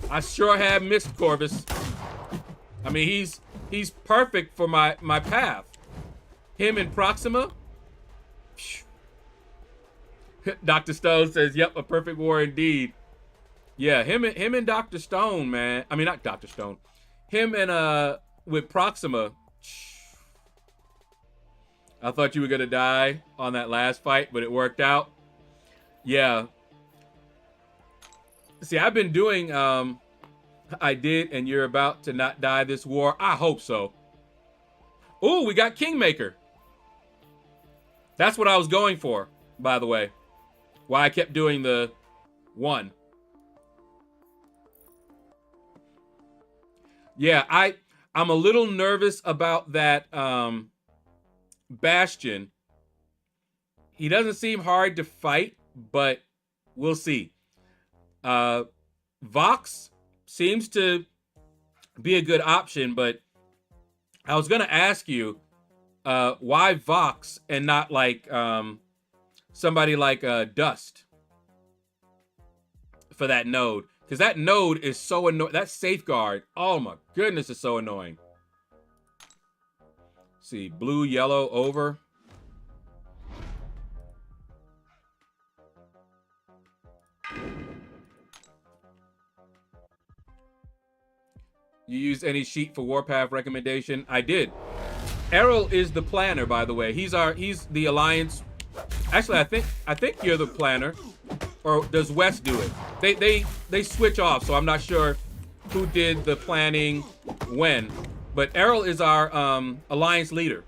I sure have missed Corvus. I mean, he's perfect for my path. Him and Proxima. Dr. Stone says, yep, a perfect war indeed. Yeah, him and Dr. Stone, man. I mean, not Dr. Stone. Him and with Proxima. I thought you were gonna die on that last fight, but it worked out. Yeah. See, I've been doing I did, and you're about to not die this war. I hope so. Ooh, we got Kingmaker. That's what I was going for, by the way. Why I kept doing the 1. Yeah, I'm a little nervous about that Bastion. He doesn't seem hard to fight, but we'll see. Vox seems to be a good option, but I was gonna ask you why Vox and not like somebody like Dust for that node, because that node is so annoying. That safeguard, oh my goodness, is so annoying. Let's see, blue, yellow, over. You use any sheet for Warpath recommendation? I did. Errol is the planner, by the way. He's the Alliance. Actually, I think you're the planner, or does West do it? They switch off, so I'm not sure who did the planning when. But Errol is our Alliance leader.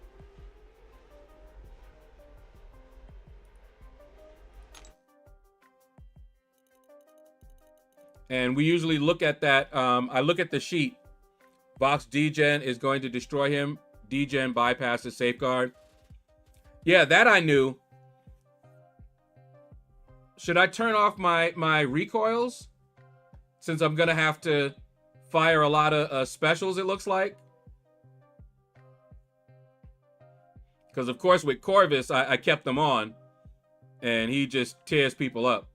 And we usually look at that. I look at the sheet. Vox Degen is going to destroy him. Degen bypasses safeguard. Yeah, that I knew. Should I turn off my recoils? Since I'm going to have to fire a lot of specials, it looks like. Because, of course, with Corvus, I kept them on. And he just tears people up.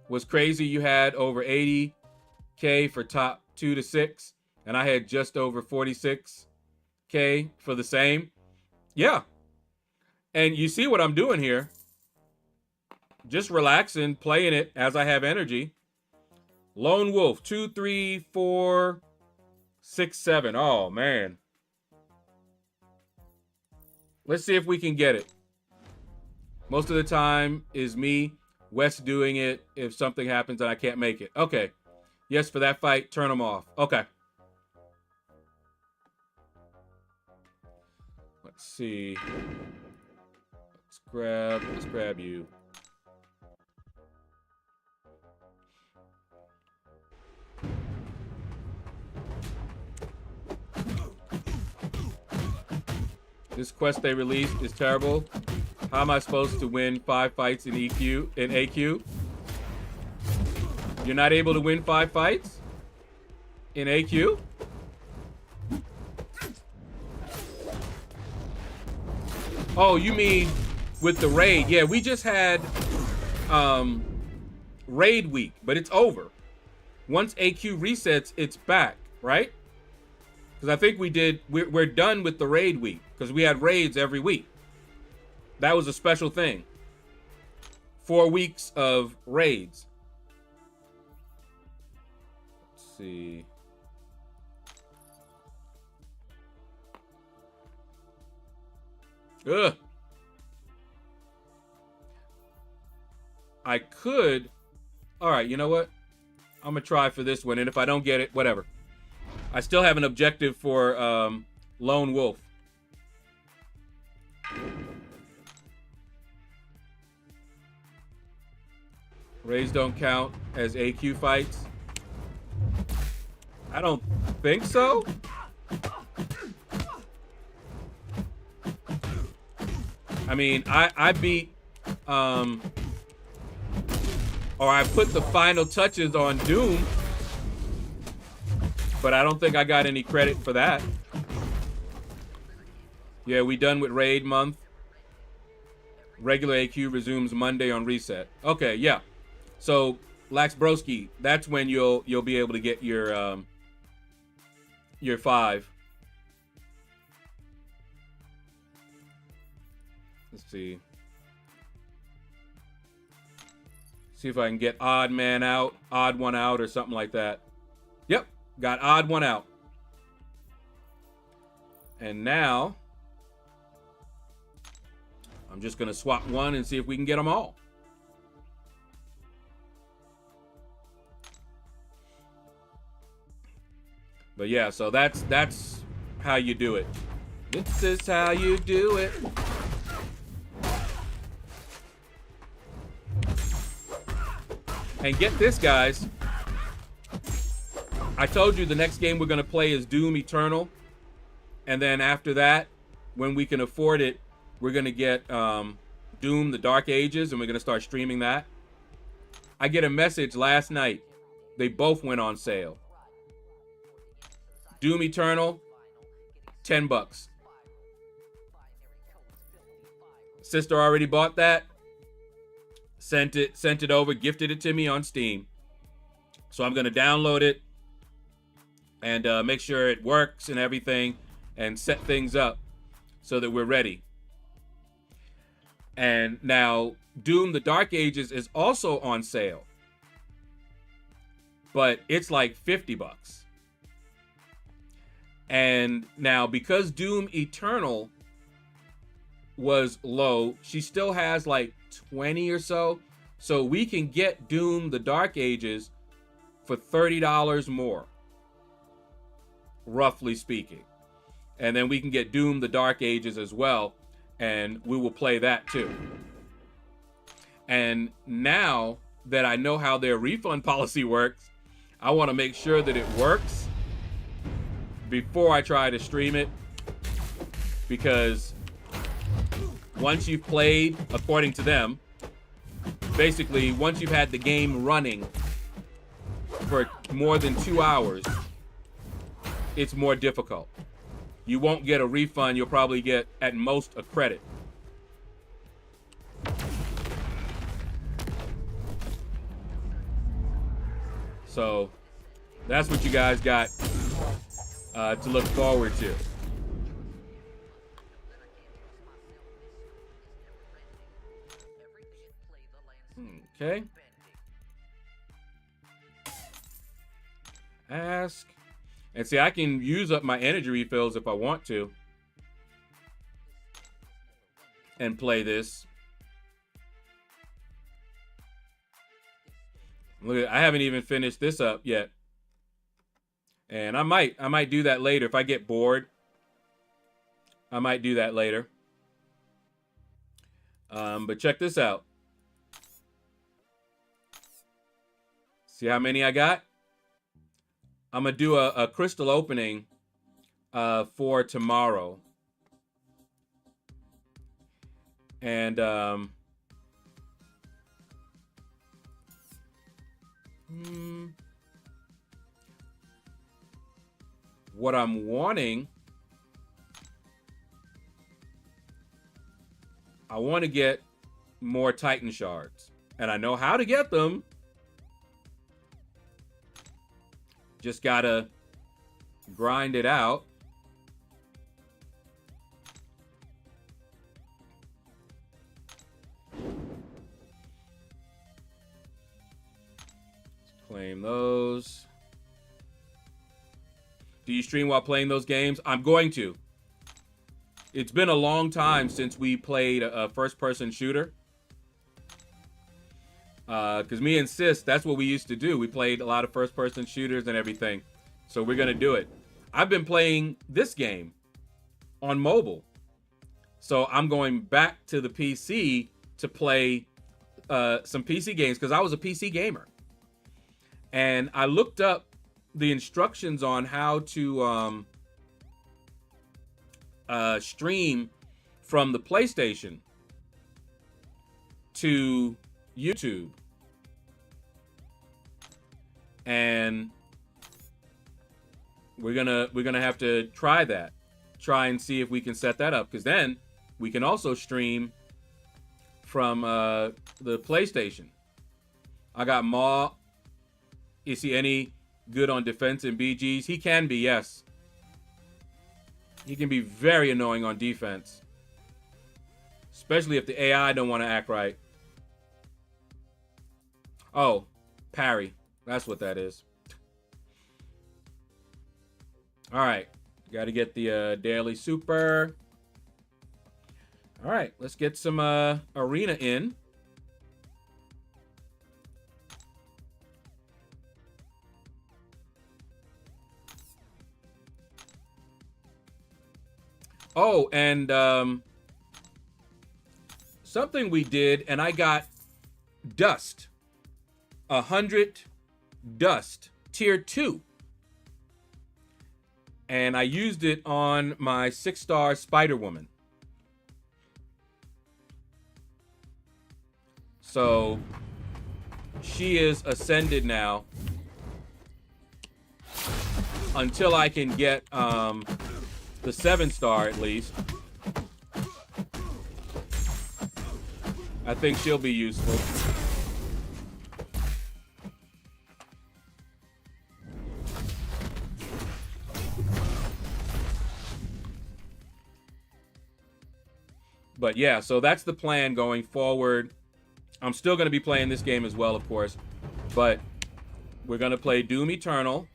Was crazy you had over 80K for top 2 to 6. And I had just over 46K for the same. Yeah. And you see what I'm doing here. Just relaxing, playing it as I have energy. Lone Wolf, 2, 3, 4, 6, 7. Oh, man. Let's see if we can get it. Most of the time is me, West doing it if something happens and I can't make it. Okay. Yes, for that fight, turn them off. Okay. Let's see. Let's grab you. This quest they released is terrible. How am I supposed to win 5 fights in AQ? You're not able to win 5 fights in AQ? Oh, you mean with the raid? Yeah, we just had raid week, but it's over. Once AQ resets, it's back, right? Because I think we're done with the raid week. Because we had raids every week. That was a special thing. 4 weeks of raids. Let's see. Ugh. I could. All right, you know what? I'm going to try for this one. And if I don't get it, whatever. I still have an objective for Lone Wolf. Raids don't count as AQ fights. I don't think so. I mean, I beat, or I put the final touches on Doom, but I don't think I got any credit for that. Yeah, we done with raid month. Regular AQ resumes Monday on reset. Okay, yeah. So, Lax Broski, that's when you'll be able to get your 5. Let's see. See if I can get odd man out, odd one out, or something like that. Yep, got odd one out. And now, I'm just going to swap one and see if we can get them all. But yeah, so that's how you do it. This is how you do it. And get this, guys. I told you the next game we're going to play is Doom Eternal. And then after that, when we can afford it, we're going to get Doom The Dark Ages, and we're going to start streaming that. I get a message last night. They both went on sale. Doom Eternal, $10. Sister already bought that. Sent it over, gifted it to me on Steam. So I'm going to download it and make sure it works and everything and set things up so that we're ready. And now Doom The Dark Ages is also on sale. But it's like $50. And now because Doom Eternal was low, she still has like 20 or so. So we can get Doom The Dark Ages for $30 more, roughly speaking. And then we can get Doom The Dark Ages as well, and we will play that too. And now that I know how their refund policy works, I want to make sure that it works before I try to stream it, because once you've played, according to them, basically once you've had the game running for more than 2 hours, it's more difficult. You won't get a refund. You'll probably get at most a credit. So that's what you guys got to look forward to. Okay. Ask. And see, I can use up my energy refills if I want to. And play this. Look, I haven't even finished this up yet. And I might do that later if I get bored. I might do that later. But check this out. See how many I got? I'm going to do a crystal opening for tomorrow. And what I'm wanting, I want to get more Titan shards. And I know how to get them. Just gotta grind it out. Claim those. Do you stream while playing those games? I'm going to. It's been a long time since we played a first-person shooter. Because me and Sis, that's what we used to do. We played a lot of first-person shooters and everything. So we're going to do it. I've been playing this game on mobile. So I'm going back to the PC to play some PC games because I was a PC gamer. And I looked up the instructions on how to stream from the PlayStation to YouTube. And we're gonna have to try that. Try and see if we can set that up, because then we can also stream from the PlayStation. I got Maw. Is he any good on defense and BGs? He can be, yes. He can be very annoying on defense. Especially if the AI don't want to act right. Oh, parry. That's what that is. All right. Got to get the daily super. All right. Let's get some arena in. Oh, and something we did, and I got dust. 100 dust, tier 2. And I used it on my 6-star Spider-Woman. So she is ascended now until I can get the 7-star at least. I think she'll be useful. But yeah, so that's the plan going forward. I'm still going to be playing this game as well, of course. But we're going to play Doom Eternal.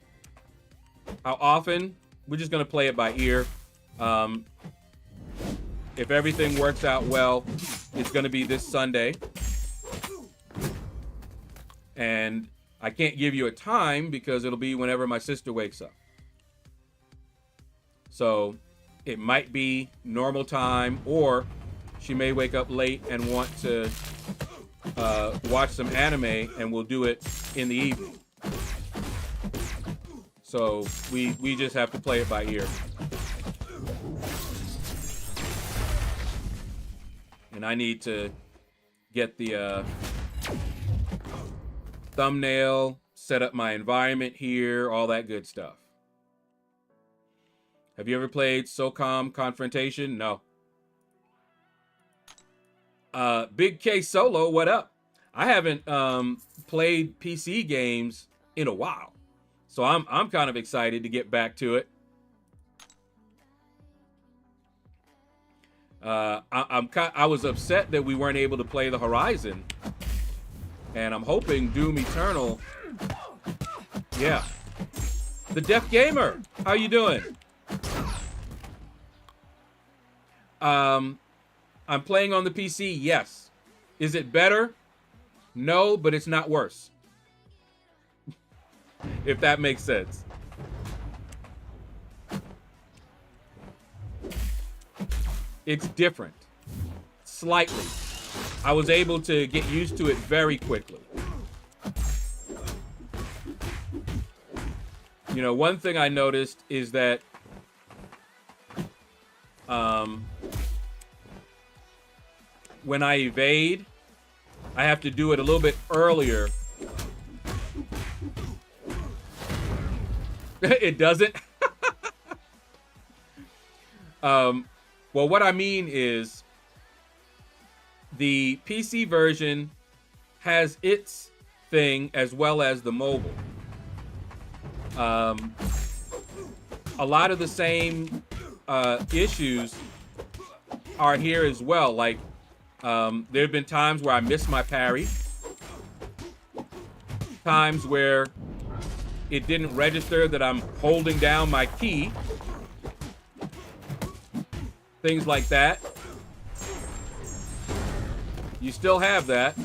How often? We're just going to play it by ear. If everything works out well, it's going to be this Sunday. And I can't give you a time because it'll be whenever my sister wakes up. So it might be normal time, or she may wake up late and want to watch some anime, and we'll do it in the evening. So we just have to play it by ear. And I need to get the thumbnail, set up my environment here, all that good stuff. Have you ever played SOCOM Confrontation? No. Big K Solo, what up? I haven't played PC games in a while. So I'm kind of excited to get back to it. I was upset that we weren't able to play the Horizon, and I'm hoping Doom Eternal. Yeah, the Deaf Gamer, how you doing? I'm playing on the PC. Yes. Is it better? No, but it's not worse. If that makes sense. It's different. Slightly. I was able to get used to it very quickly. You know, one thing I noticed is that when I evade, I have to do it a little bit earlier. It doesn't? Well, what I mean is the PC version has its thing as well as the mobile. A lot of the same issues are here as well. Like, there have been times where I miss my parry. times where it didn't register that I'm holding down my key. Things like that. You still have that.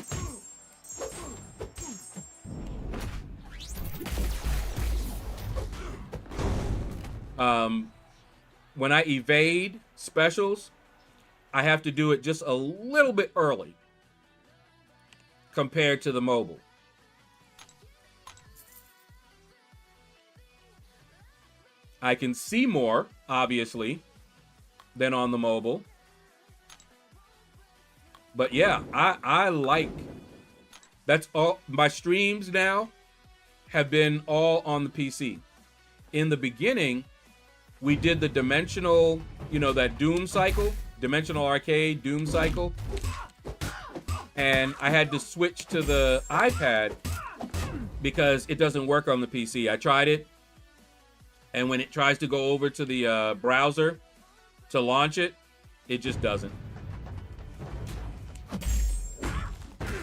When I evade specials, I have to do it just a little bit early compared to the mobile. I can see more, obviously, than on the mobile. But yeah, I like, that's all, my streams now have been all on the PC. In the beginning, we did the dimensional, you know, that Doom cycle, dimensional arcade Doom cycle. And I had to switch to the iPad because it doesn't work on the PC. I tried it, and when it tries to go over to the browser to launch it, it just doesn't.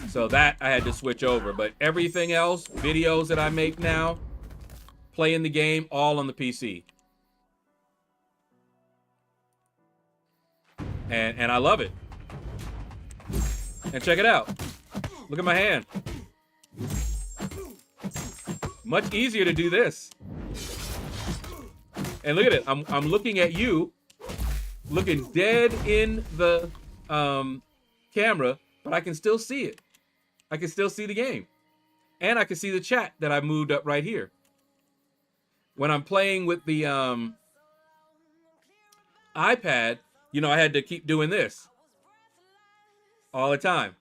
So that I had to switch over. But everything else, videos that I make now, playing the game, all on the PC. And I love it. And check it out. Look at my hand. Much easier to do this. And look at it. I'm looking at you, looking dead in the camera, but I can still see it. I can still see the game. And I can see the chat that I moved up right here. When I'm playing with the iPad, you know, I had to keep doing this all the time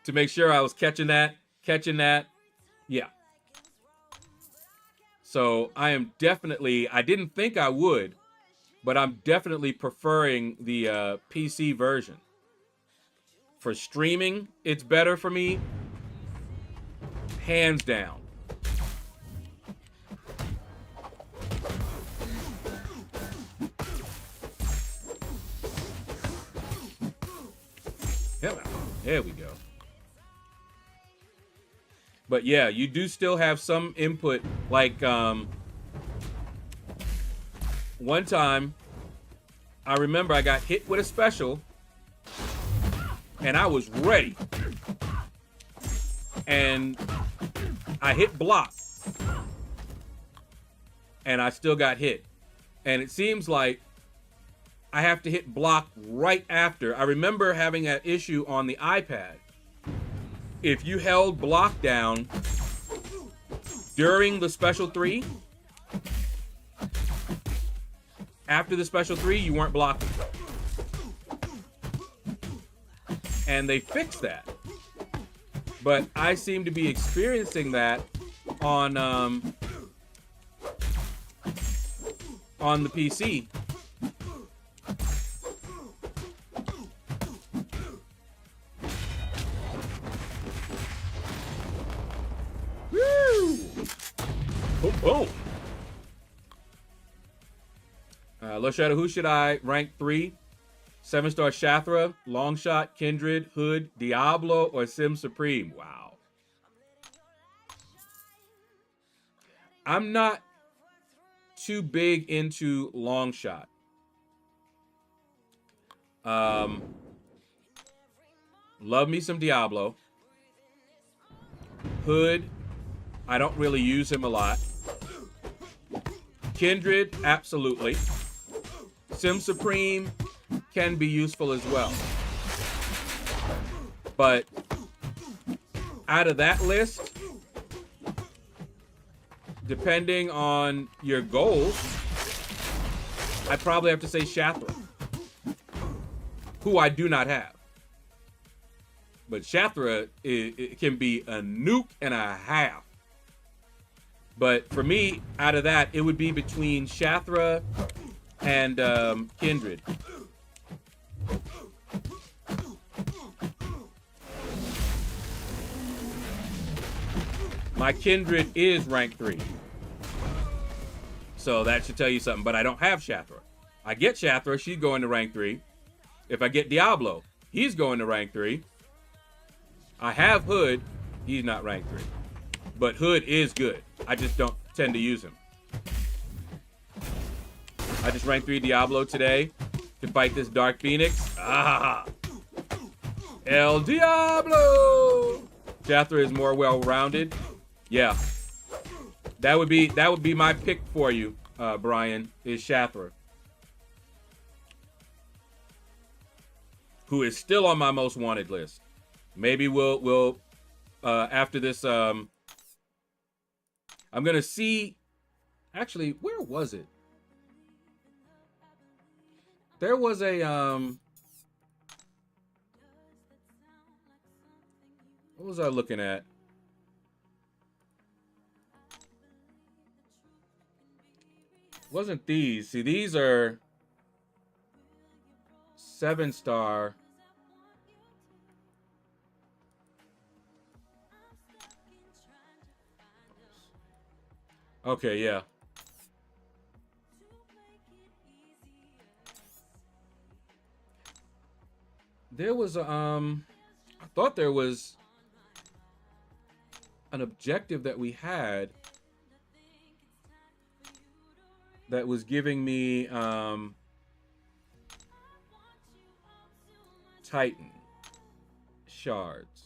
to make sure I was catching that. Yeah. So I am definitely, I didn't think I would, but I'm definitely preferring the PC version. For streaming, it's better for me, hands down. There we go. But yeah, you do still have some input. Like one time, I remember I got hit with a special, and I was ready. And I hit block, and I still got hit. And it seems like I have to hit block right after. I remember having that issue on the iPad. If you held block down during the special 3, after the special 3, you weren't blocking. And they fixed that. But I seem to be experiencing that on the PC. Boom. LordShaedow, who should I rank 3? 7-star Shathra, Longshot, Kindred, Hood, Diablo, or Sim Supreme? Wow. I'm not too big into Longshot. Love me some Diablo. Hood, I don't really use him a lot. Kindred, absolutely. Sim Supreme can be useful as well. But out of that list, depending on your goals, I probably have to say Shathra, who I do not have. But Shathra, it can be a nuke and a half. But for me, out of that, it would be between Shathra and Kindred. My Kindred is rank 3. So that should tell you something. But I don't have Shathra. I get Shathra, she's going to rank 3. If I get Diablo, he's going to rank 3. I have Hood, he's not rank 3. But Hood is good. I just don't tend to use him. I just ranked 3 Diablo today to fight this Dark Phoenix. Ah! El Diablo! Shathra is more well-rounded. Yeah. That would be my pick for you, Brian, is Shathra. Who is still on my most wanted list. Maybe we'll after this I'm gonna see. Actually, where was it? There was a what was I looking at? Wasn't these? See, these are 7-star. Okay, yeah. There was I thought there was an objective that we had that was giving me Titan shards.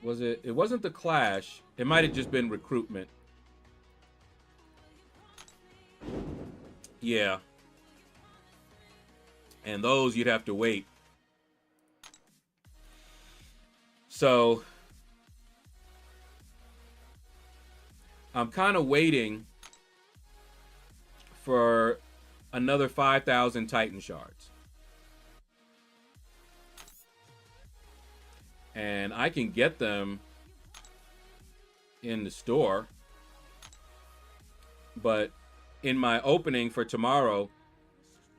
Was it? It wasn't the Clash. It might have just been recruitment. Yeah. And those you'd have to wait. So I'm kind of waiting for another 5,000 Titan shards. And I can get them in the store. But in my opening for tomorrow,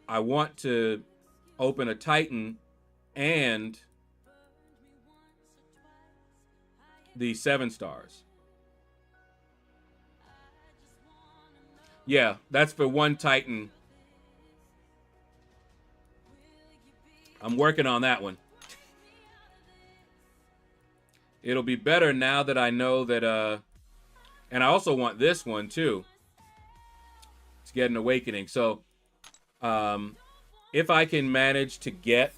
I want to open a Titan and the 7-stars. Yeah, that's for one Titan. I'm working on that one. It'll be better now that I know that, and I also want this one too. To get an awakening. So, if I can manage to get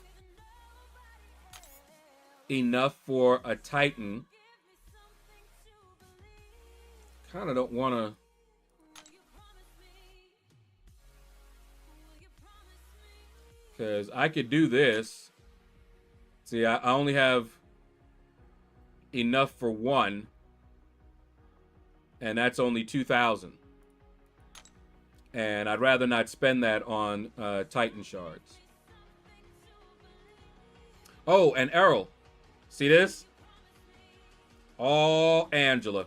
enough for a Titan, kind of don't want to. Because I could do this. See, I only have enough for one, and that's only 2,000. And I'd rather not spend that on Titan shards. Oh, and Errol. See this? Oh, Angela.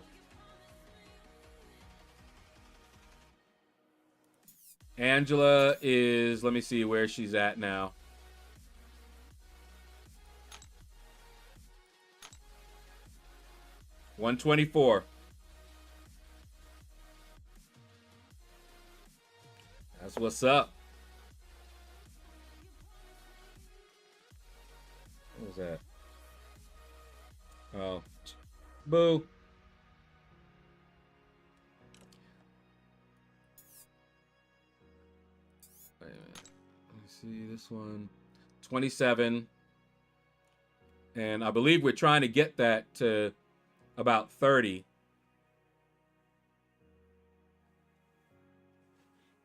Angela is, let me see where she's at now. $124. That's what's up. What was that? Oh. Boo. Wait a minute. Let me see this one. 27. And I believe we're trying to get that to about 30.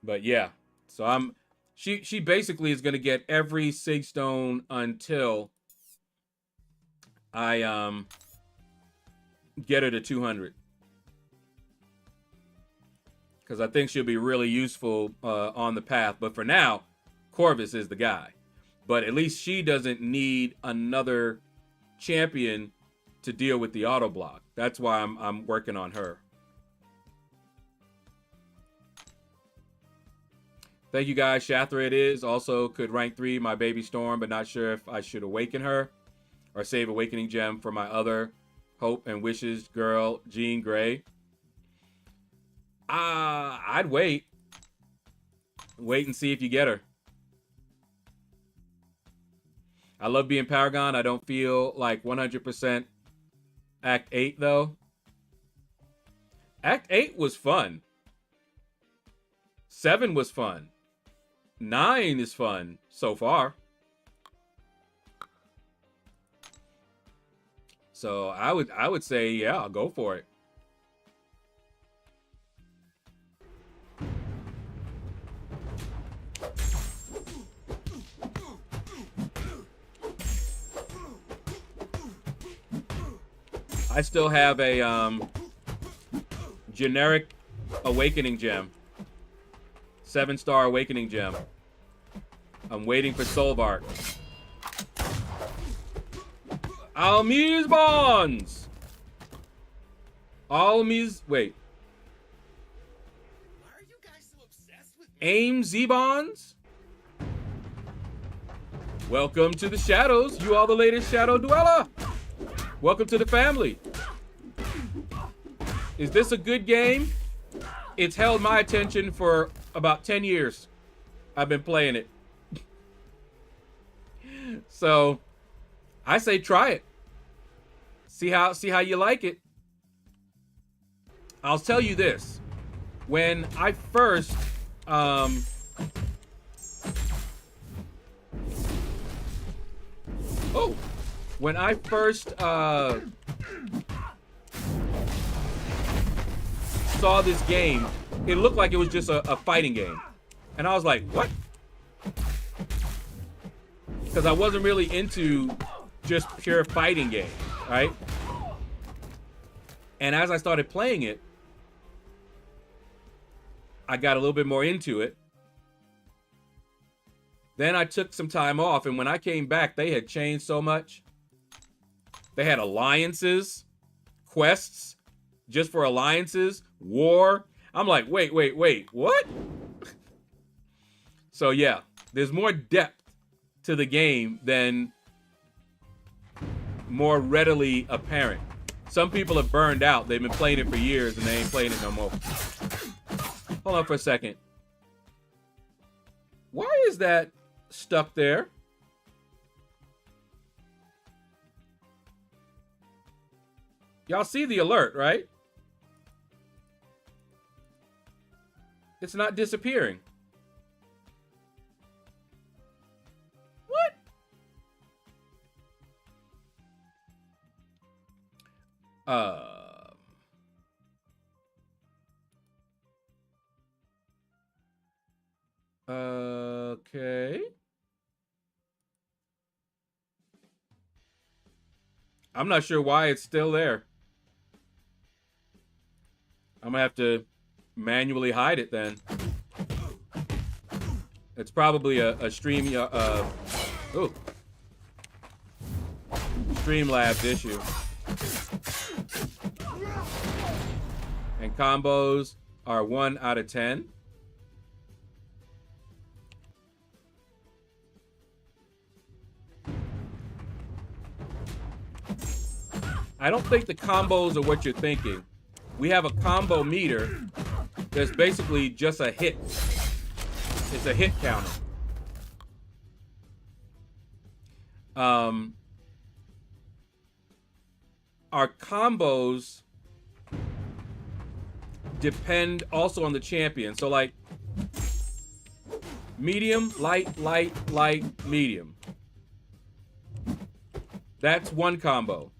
But yeah, so she basically is going to get every Sig Stone until I get her to 200. Because I think she'll be really useful on the path. But for now, Corvus is the guy. But at least she doesn't need another champion to deal with the auto block. That's why I'm working on her. Thank you guys. Shathra it is. Also could rank 3 my baby Storm, but not sure if I should awaken her or save Awakening Gem for my other hope and wishes girl, Jean Grey. I'd wait. Wait and see if you get her. I love being Paragon. I don't feel like 100% Act 8, though. Act 8 was fun. 7 was fun. 9 is fun so far. So I would say, yeah, I'll go for it. I still have a generic awakening gem. 7-star awakening gem. I'm waiting for Soul Bark. Almiz Bonds! Almiz, wait. Why are you guys so obsessed with me? Aim Z-Bonds? Welcome to the Shadows. You are the latest Shadow Dweller. Welcome to the family. Is this a good game? It's held my attention for about 10 years. I've been playing it. So, I say try it. See how you like it. I'll tell you this. When I first when I first saw this game, it looked like it was just a fighting game. And I was like, what? Because I wasn't really into just pure fighting game, right? And as I started playing it, I got a little bit more into it. Then I took some time off, and when I came back, they had changed so much. They had alliances, quests, just for alliances, war. I'm like, wait, what? So yeah, there's more depth to the game than more readily apparent. Some people have burned out. They've been playing it for years, and they ain't playing it no more. Hold on for a second. Why is that stuck there? Y'all see the alert, right? It's not disappearing. What? Okay. I'm not sure why it's still there. I'm gonna have to manually hide it then. It's probably a Streamlabs issue. And combos are 1 out of 10. I don't think the combos are what you're thinking. We have a combo meter that's basically just a hit. It's a hit counter. Our combos depend also on the champion. So like medium, light, medium. That's one combo.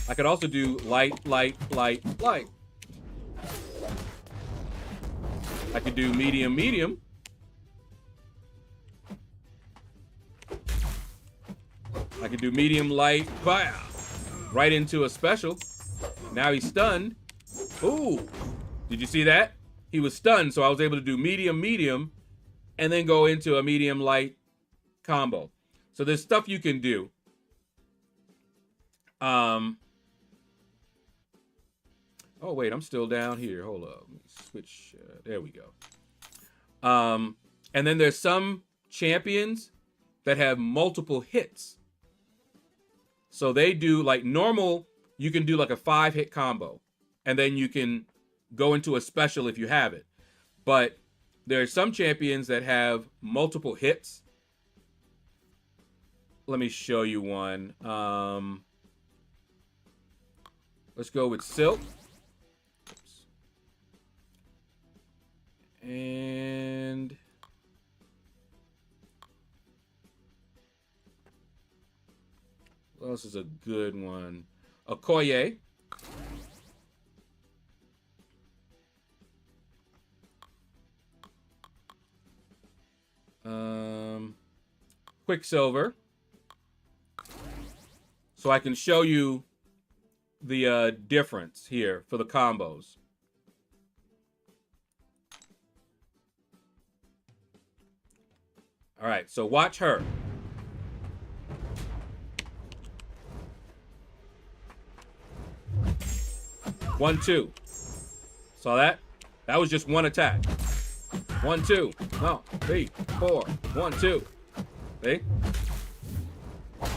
I could also do light. I could do medium. I could do medium, light, fire. Right into a special. Now he's stunned. Ooh, did you see that? He was stunned, so I was able to do medium, and then go into a medium, light combo. So there's stuff you can do. Oh, wait, I'm still down here. Hold up. Let me switch. There we go. And then there's some champions that have multiple hits. So they do like normal, you can do like a 5-hit combo. And then you can go into a special if you have it. But there are some champions that have multiple hits. let me show you one. Let's go with Silk. Oops. And what else is a good one? Okoye. Quicksilver. So I can show you the difference here for the combos. All right, so watch her. One, two. Saw that? That was just one attack. 1, 2. No, 3, 4. 1, 2. See?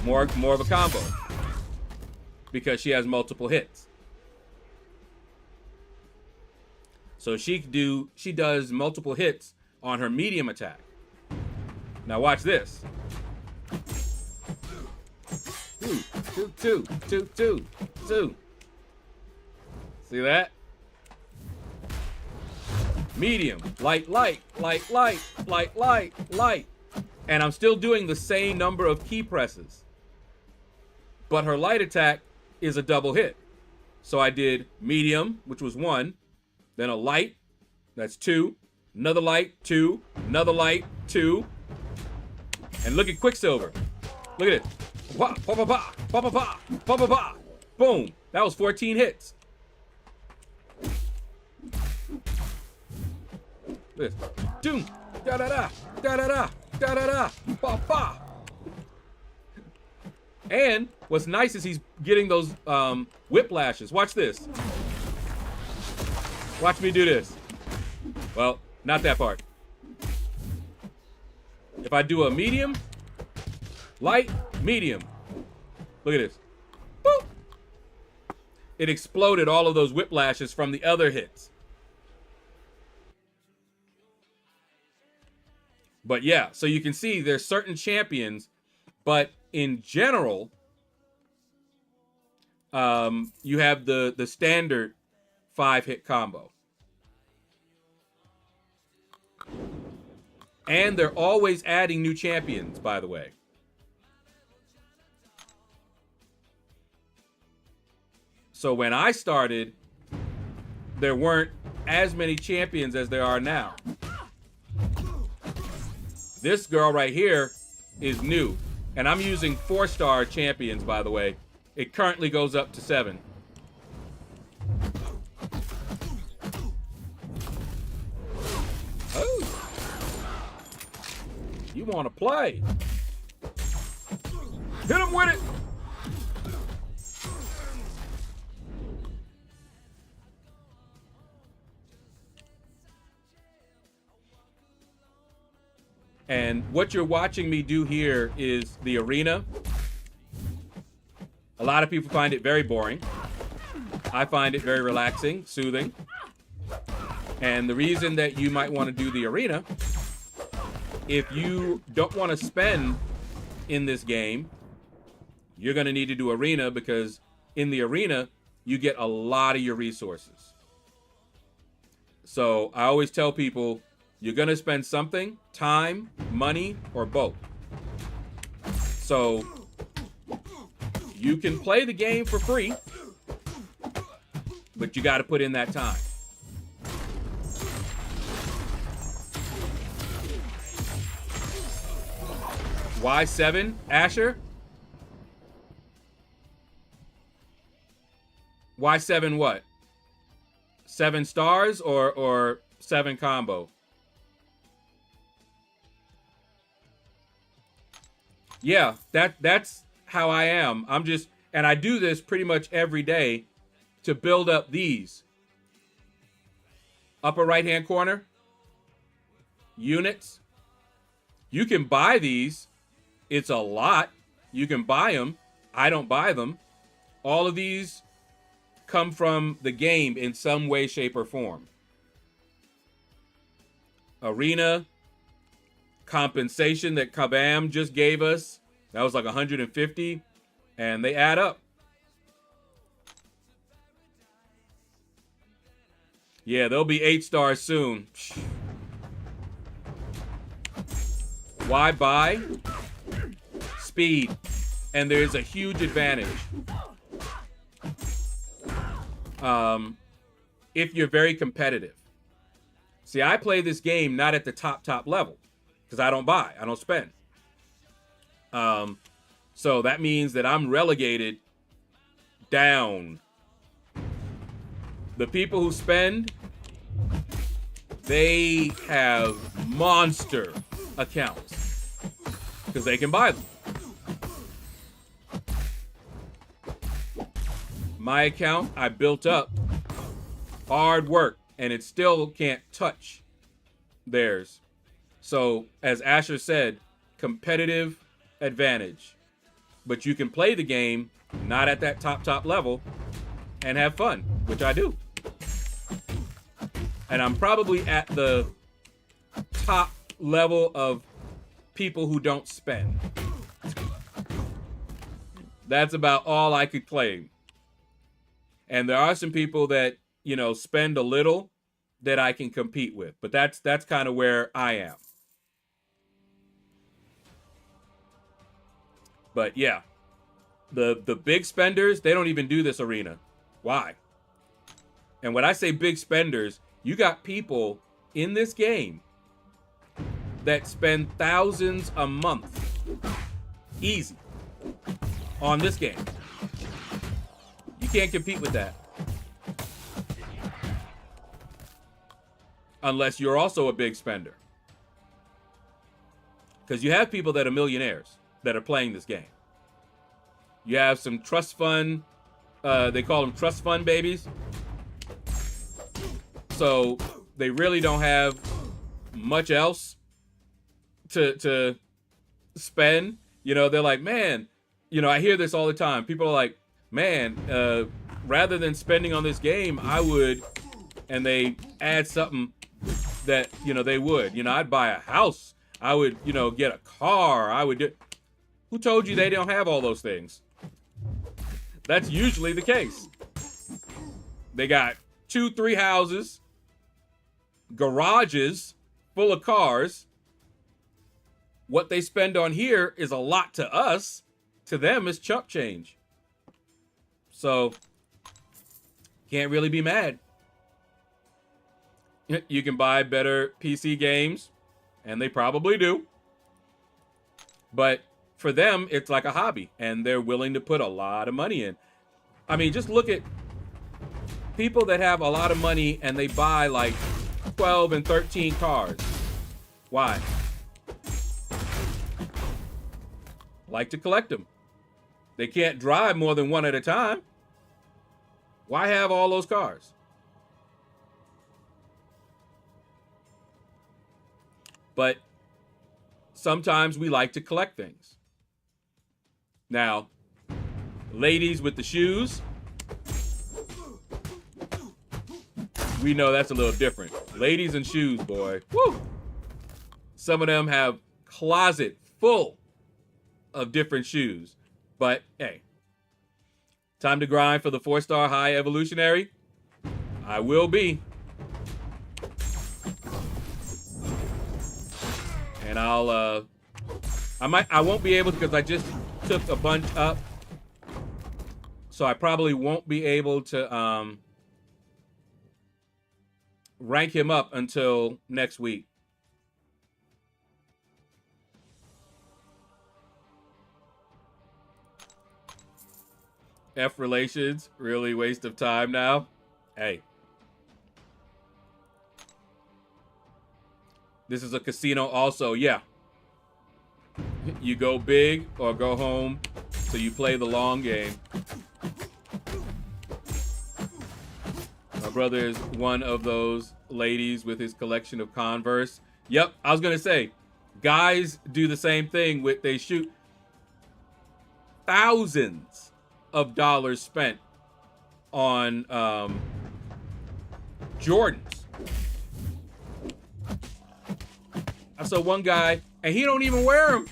More of a combo. Because she has multiple hits. So she does multiple hits on her medium attack. Now watch this. 2, 2, 2, 2, 2, 2. See that? Medium, light, light, light, light, light, light, light. And I'm still doing the same number of key presses. But her light attack is a double hit. So I did medium, which was 1, then a light, that's 2, another light, 2, another light, 2. And look at Quicksilver. Look at it. Pa, pa, pa, pa, pa, pa, pa, pa, pa, pa. Boom. That was 14 hits. This. Doom. Da da da. Da da da. Da da da. Ba ba. And what's nice is he's getting those whiplashes. Watch this. Watch me do this. Well, not that part. If I do a medium, light, medium. Look at this. Boop. It exploded all of those whiplashes from the other hits. But yeah, so you can see there's certain champions, but in general, you have the standard 5-hit combo. And they're always adding new champions, by the way. So when I started, there weren't as many champions as there are now. This girl right here is new. And I'm using 4-star champions, by the way. It currently goes up to 7. Oh. You want to play? Hit him with it. And what you're watching me do here is the arena. A lot of people find it very boring. I find it very relaxing, soothing. And the reason that you might want to do the arena, if you don't want to spend in this game, you're going to need to do arena, because in the arena, you get a lot of your resources. So I always tell people, you're going to spend something, time, money, or both. So you can play the game for free, but you got to put in that time. Why 7, Asher? Why 7 what? 7 stars or 7 combo? Yeah, that's how I am. And I do this pretty much every day to build up these. Upper right-hand corner. Units. You can buy these. It's a lot. You can buy them. I don't buy them. All of these come from the game in some way, shape, or form. Arena. Compensation that Kabam just gave us. That was like 150, and they add up. Yeah, they'll be 8 stars soon. Why buy? Speed. And there's a huge advantage. If you're very competitive. See, I play this game not at the top level because I don't buy, I don't spend. So that means that I'm relegated down. The people who spend, they have monster accounts because they can buy them. My account, I built up hard work, and it still can't touch theirs. So, as Asher said, competitive advantage. But you can play the game not at that top level and have fun, which I do. And I'm probably at the top level of people who don't spend. That's about all I could claim. And there are some people that, you know, spend a little that I can compete with. But that's kind of where I am. But yeah, the big spenders, they don't even do this arena. Why? And when I say big spenders, you got people in this game that spend thousands a month. Easy. On this game. You can't compete with that. Unless you're also a big spender. Because you have people that are millionaires that are playing this game. You have some trust fund, they call them trust fund babies. So they really don't have much else to spend. You know, they're like, man, you know, I hear this all the time. People are like, man, rather than spending on this game, I would, and they add something that, you know, they would. You know, I'd buy a house. I would, you know, get a car. I would do. Who told you they don't have all those things? That's usually the case. They got 2-3 houses, garages full of cars. What they spend on here is a lot to us. To them, it's chump change. So, can't really be mad. You can buy better PC games, and they probably do. But for them, it's like a hobby, and they're willing to put a lot of money in. I mean, just look at people that have a lot of money, and they buy like 12 and 13 cars. Why? Like to collect them. They can't drive more than one at a time. Why have all those cars? But sometimes we like to collect things. Now, ladies with the shoes, we know that's a little different. Ladies and shoes, boy. Woo! Some of them have closet full of different shoes. But, hey, time to grind for the 4-star high evolutionary. I will be. And I won't be able to because I just took a bunch up. So I probably won't be able to rank him up until next week. F relations, really waste of time now. Hey. This is a casino also, yeah. You go big or go home, so you play the long game. My brother is one of those ladies with his collection of Converse. Yep, I was gonna say, guys do the same thing with, they shoot thousands of dollars spent on Jordans. I saw one guy, and he don't even wear them.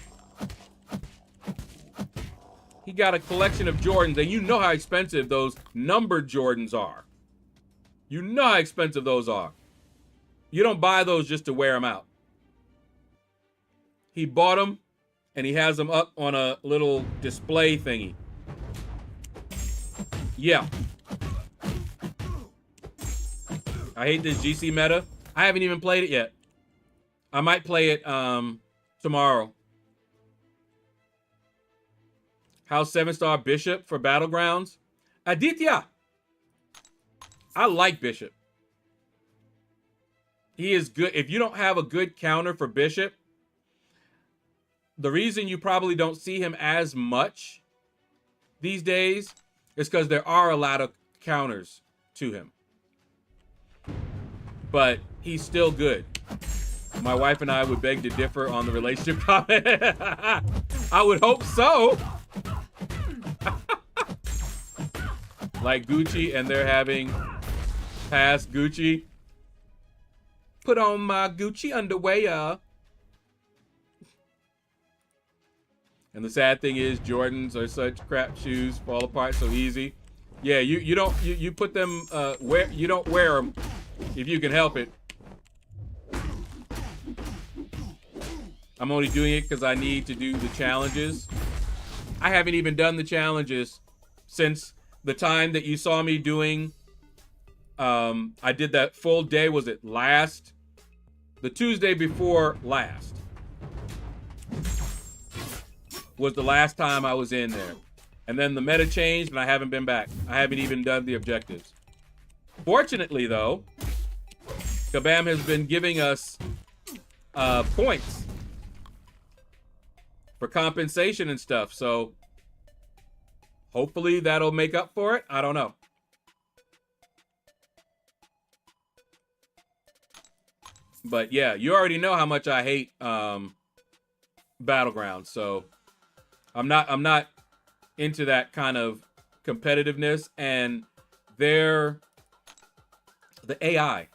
got a collection of Jordans, and you know how expensive those numbered Jordans are. You know how expensive those are. You don't buy those just to wear them out. He bought them, and he has them up on a little display thingy. Yeah. I hate this GC meta. I haven't even played it yet. I might play it tomorrow. How's 7-star Bishop for Battlegrounds? Aditya. I like Bishop. He is good. If you don't have a good counter for Bishop, the reason you probably don't see him as much these days is because there are a lot of counters to him. But he's still good. My wife and I would beg to differ on the relationship comment. I would hope so. Like Gucci, and they're having past Gucci. Put on my Gucci underwear. And the sad thing is, Jordans are such crap shoes, fall apart so easy. Yeah, you put them you don't wear them if you can help it. I'm only doing it because I need to do the challenges. I haven't even done the challenges since the time that you saw me doing. I did that full day. Was it the Tuesday before last? Was the last time I was in there. And then the meta changed and I haven't been back. I haven't even done the objectives. Fortunately though, Kabam has been giving us points for compensation and stuff. So hopefully that'll make up for it. I don't know. But yeah, you already know how much I hate Battlegrounds. So I'm not into that kind of competitiveness, and the AI.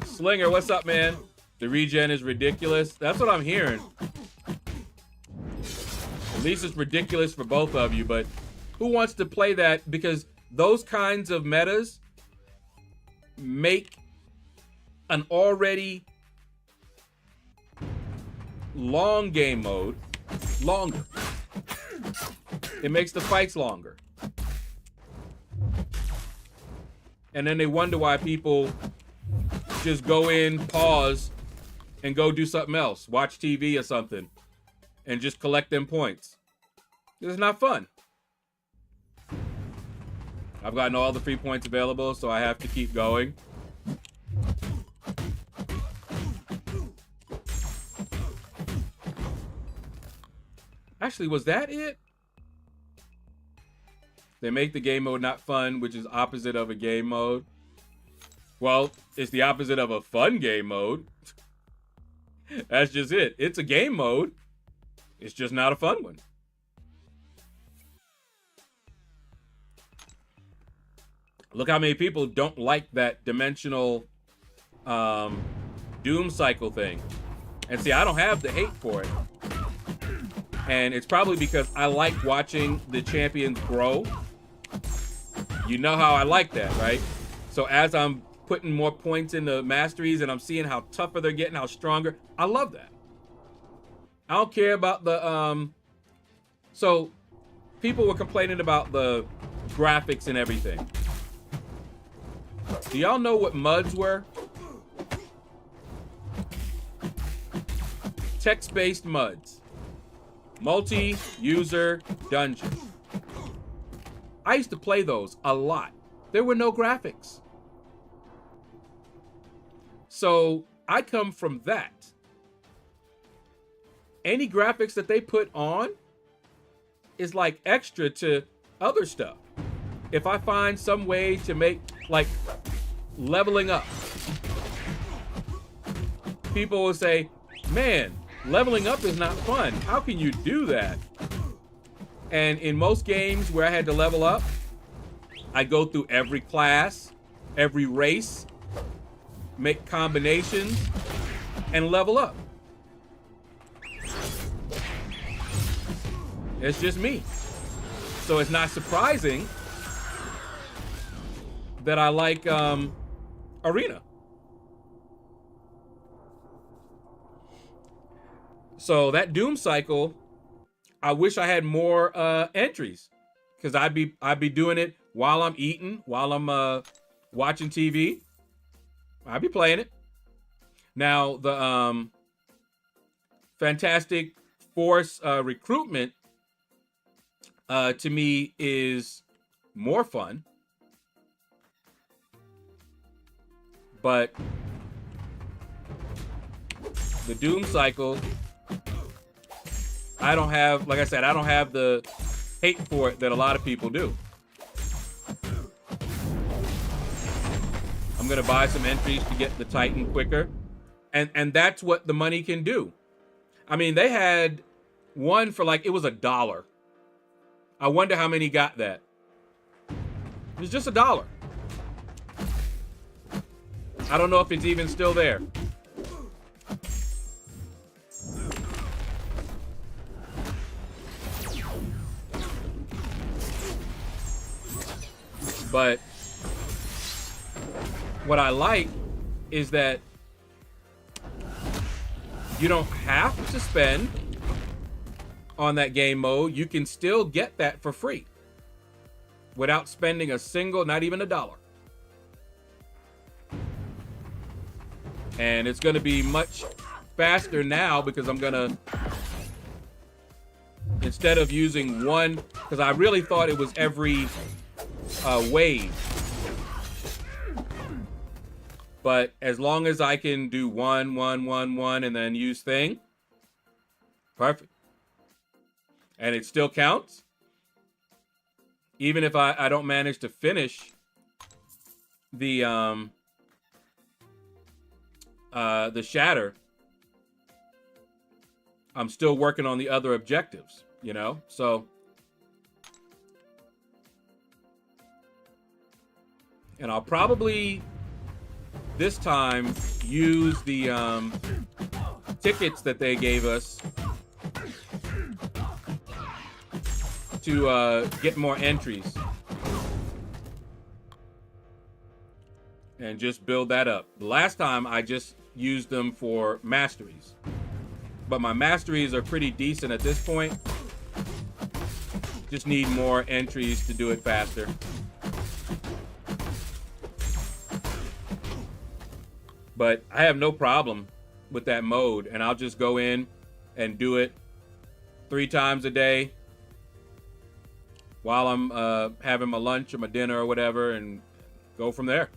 Slinger, what's up, man? The regen is ridiculous. That's what I'm hearing. At least it's ridiculous for both of you, but who wants to play that? Because those kinds of metas make an already long game mode longer. It makes the fights longer. And then they wonder why people just go in, pause, and go do something else. Watch TV or something. And just collect them points. It's not fun. I've gotten all the free points available, so I have to keep going. Actually, was that it? They make the game mode not fun, which is opposite of a game mode. Well, it's the opposite of a fun game mode. That's just it. It's a game mode. It's just not a fun one. Look how many people don't like that dimensional doom cycle thing. And see, I don't have the hate for it. And it's probably because I like watching the champions grow. You know how I like that, right? So as I'm putting more points into masteries and I'm seeing how tougher they're getting, how stronger, I love that. I don't care about the so people were complaining about the graphics and everything. Do y'all know what MUDs were? Text-based MUDs. Multi-user dungeon. I used to play those a lot. There were no graphics. So I come from that. Any graphics that they put on is like extra to other stuff. If I find some way to make, like, leveling up, people will say, man, leveling up is not fun. How can you do that? And in most games where I had to level up, I go through every class, every race, make combinations, and level up. It's just me. So it's not surprising that I like Arena. So that Doom cycle, I wish I had more entries, because I'd be doing it while I'm eating, while I'm watching TV. I'd be playing it. Now the Fantastic Force recruitment to me is more fun, but the Doom cycle, I don't have, like I said, I don't have the hate for it that a lot of people do. I'm gonna buy some entries to get the Titan quicker, and that's what the money can do. I mean, they had one for like, it was $1. I wonder how many got that. It was just $1. I don't know if it's even still there. But what I like is that you don't have to spend on that game mode. You can still get that for free without spending a single, not even $1. And it's going to be much faster now, because I'm going to, instead of using one, because I really thought it was every wave. But as long as I can do 1, 1, 1, 1, and then use thing, perfect. And it still counts. Even if I don't manage to finish the shatter, I'm still working on the other objectives, you know? So, and I'll probably this time use the tickets that they gave us to get more entries and just build that up. The last time I just used them for masteries, but my masteries are pretty decent at this point. Just need more entries to do it faster. But I have no problem with that mode, and I'll just go in and do it 3 times a day while I'm having my lunch or my dinner or whatever, and go from there.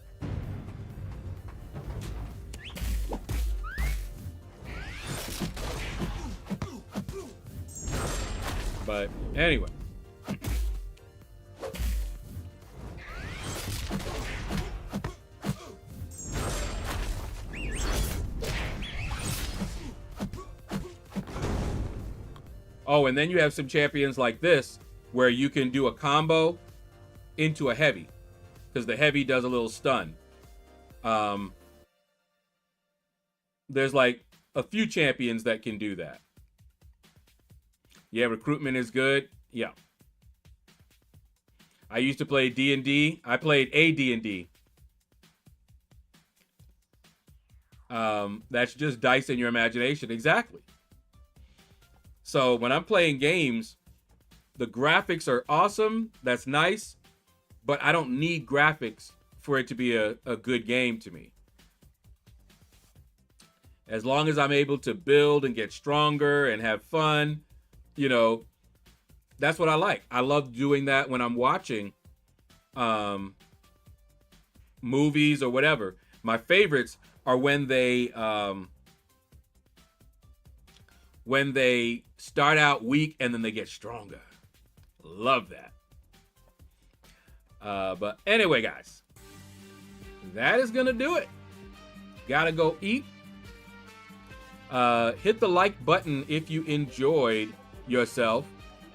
But anyway. Oh, and then you have some champions like this where you can do a combo into a heavy, because the heavy does a little stun. There's like a few champions that can do that. Yeah, recruitment is good. Yeah. I used to play D&D. I played AD&D. That's just dice in your imagination. Exactly. So when I'm playing games, the graphics are awesome. That's nice. But I don't need graphics for it to be a good game to me. As long as I'm able to build and get stronger and have fun, you know, that's what I like. I love doing that when I'm watching movies or whatever. My favorites are when they start out weak and then they get stronger. Love that. But anyway, guys, that is gonna do it. Gotta go eat. Hit the like button if you enjoyed yourself.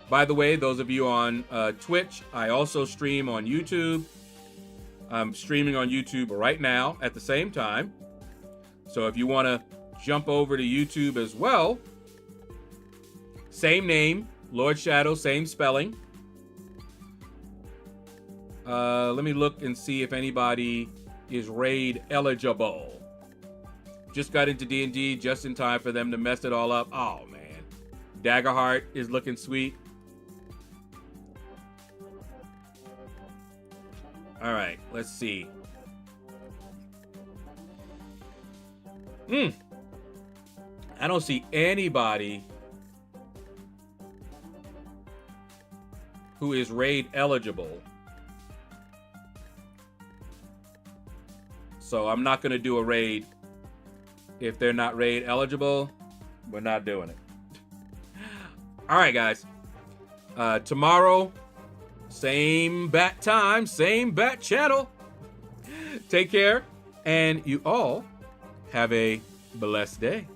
By the way, those of you on Twitch, I also stream on YouTube. I'm streaming on YouTube right now at the same time. So if you want to jump over to YouTube as well, same name, LordShaedow, same spelling. Let me look and see if anybody is raid eligible. Just got into D&D just in time for them to mess it all up. Oh, man. Daggerheart is looking sweet. All right, let's see. I don't see anybody who is raid eligible. So I'm not going to do a raid. If they're not raid eligible, we're not doing it. All right, guys. Tomorrow, same bat time, same bat channel. Take care, and you all have a blessed day.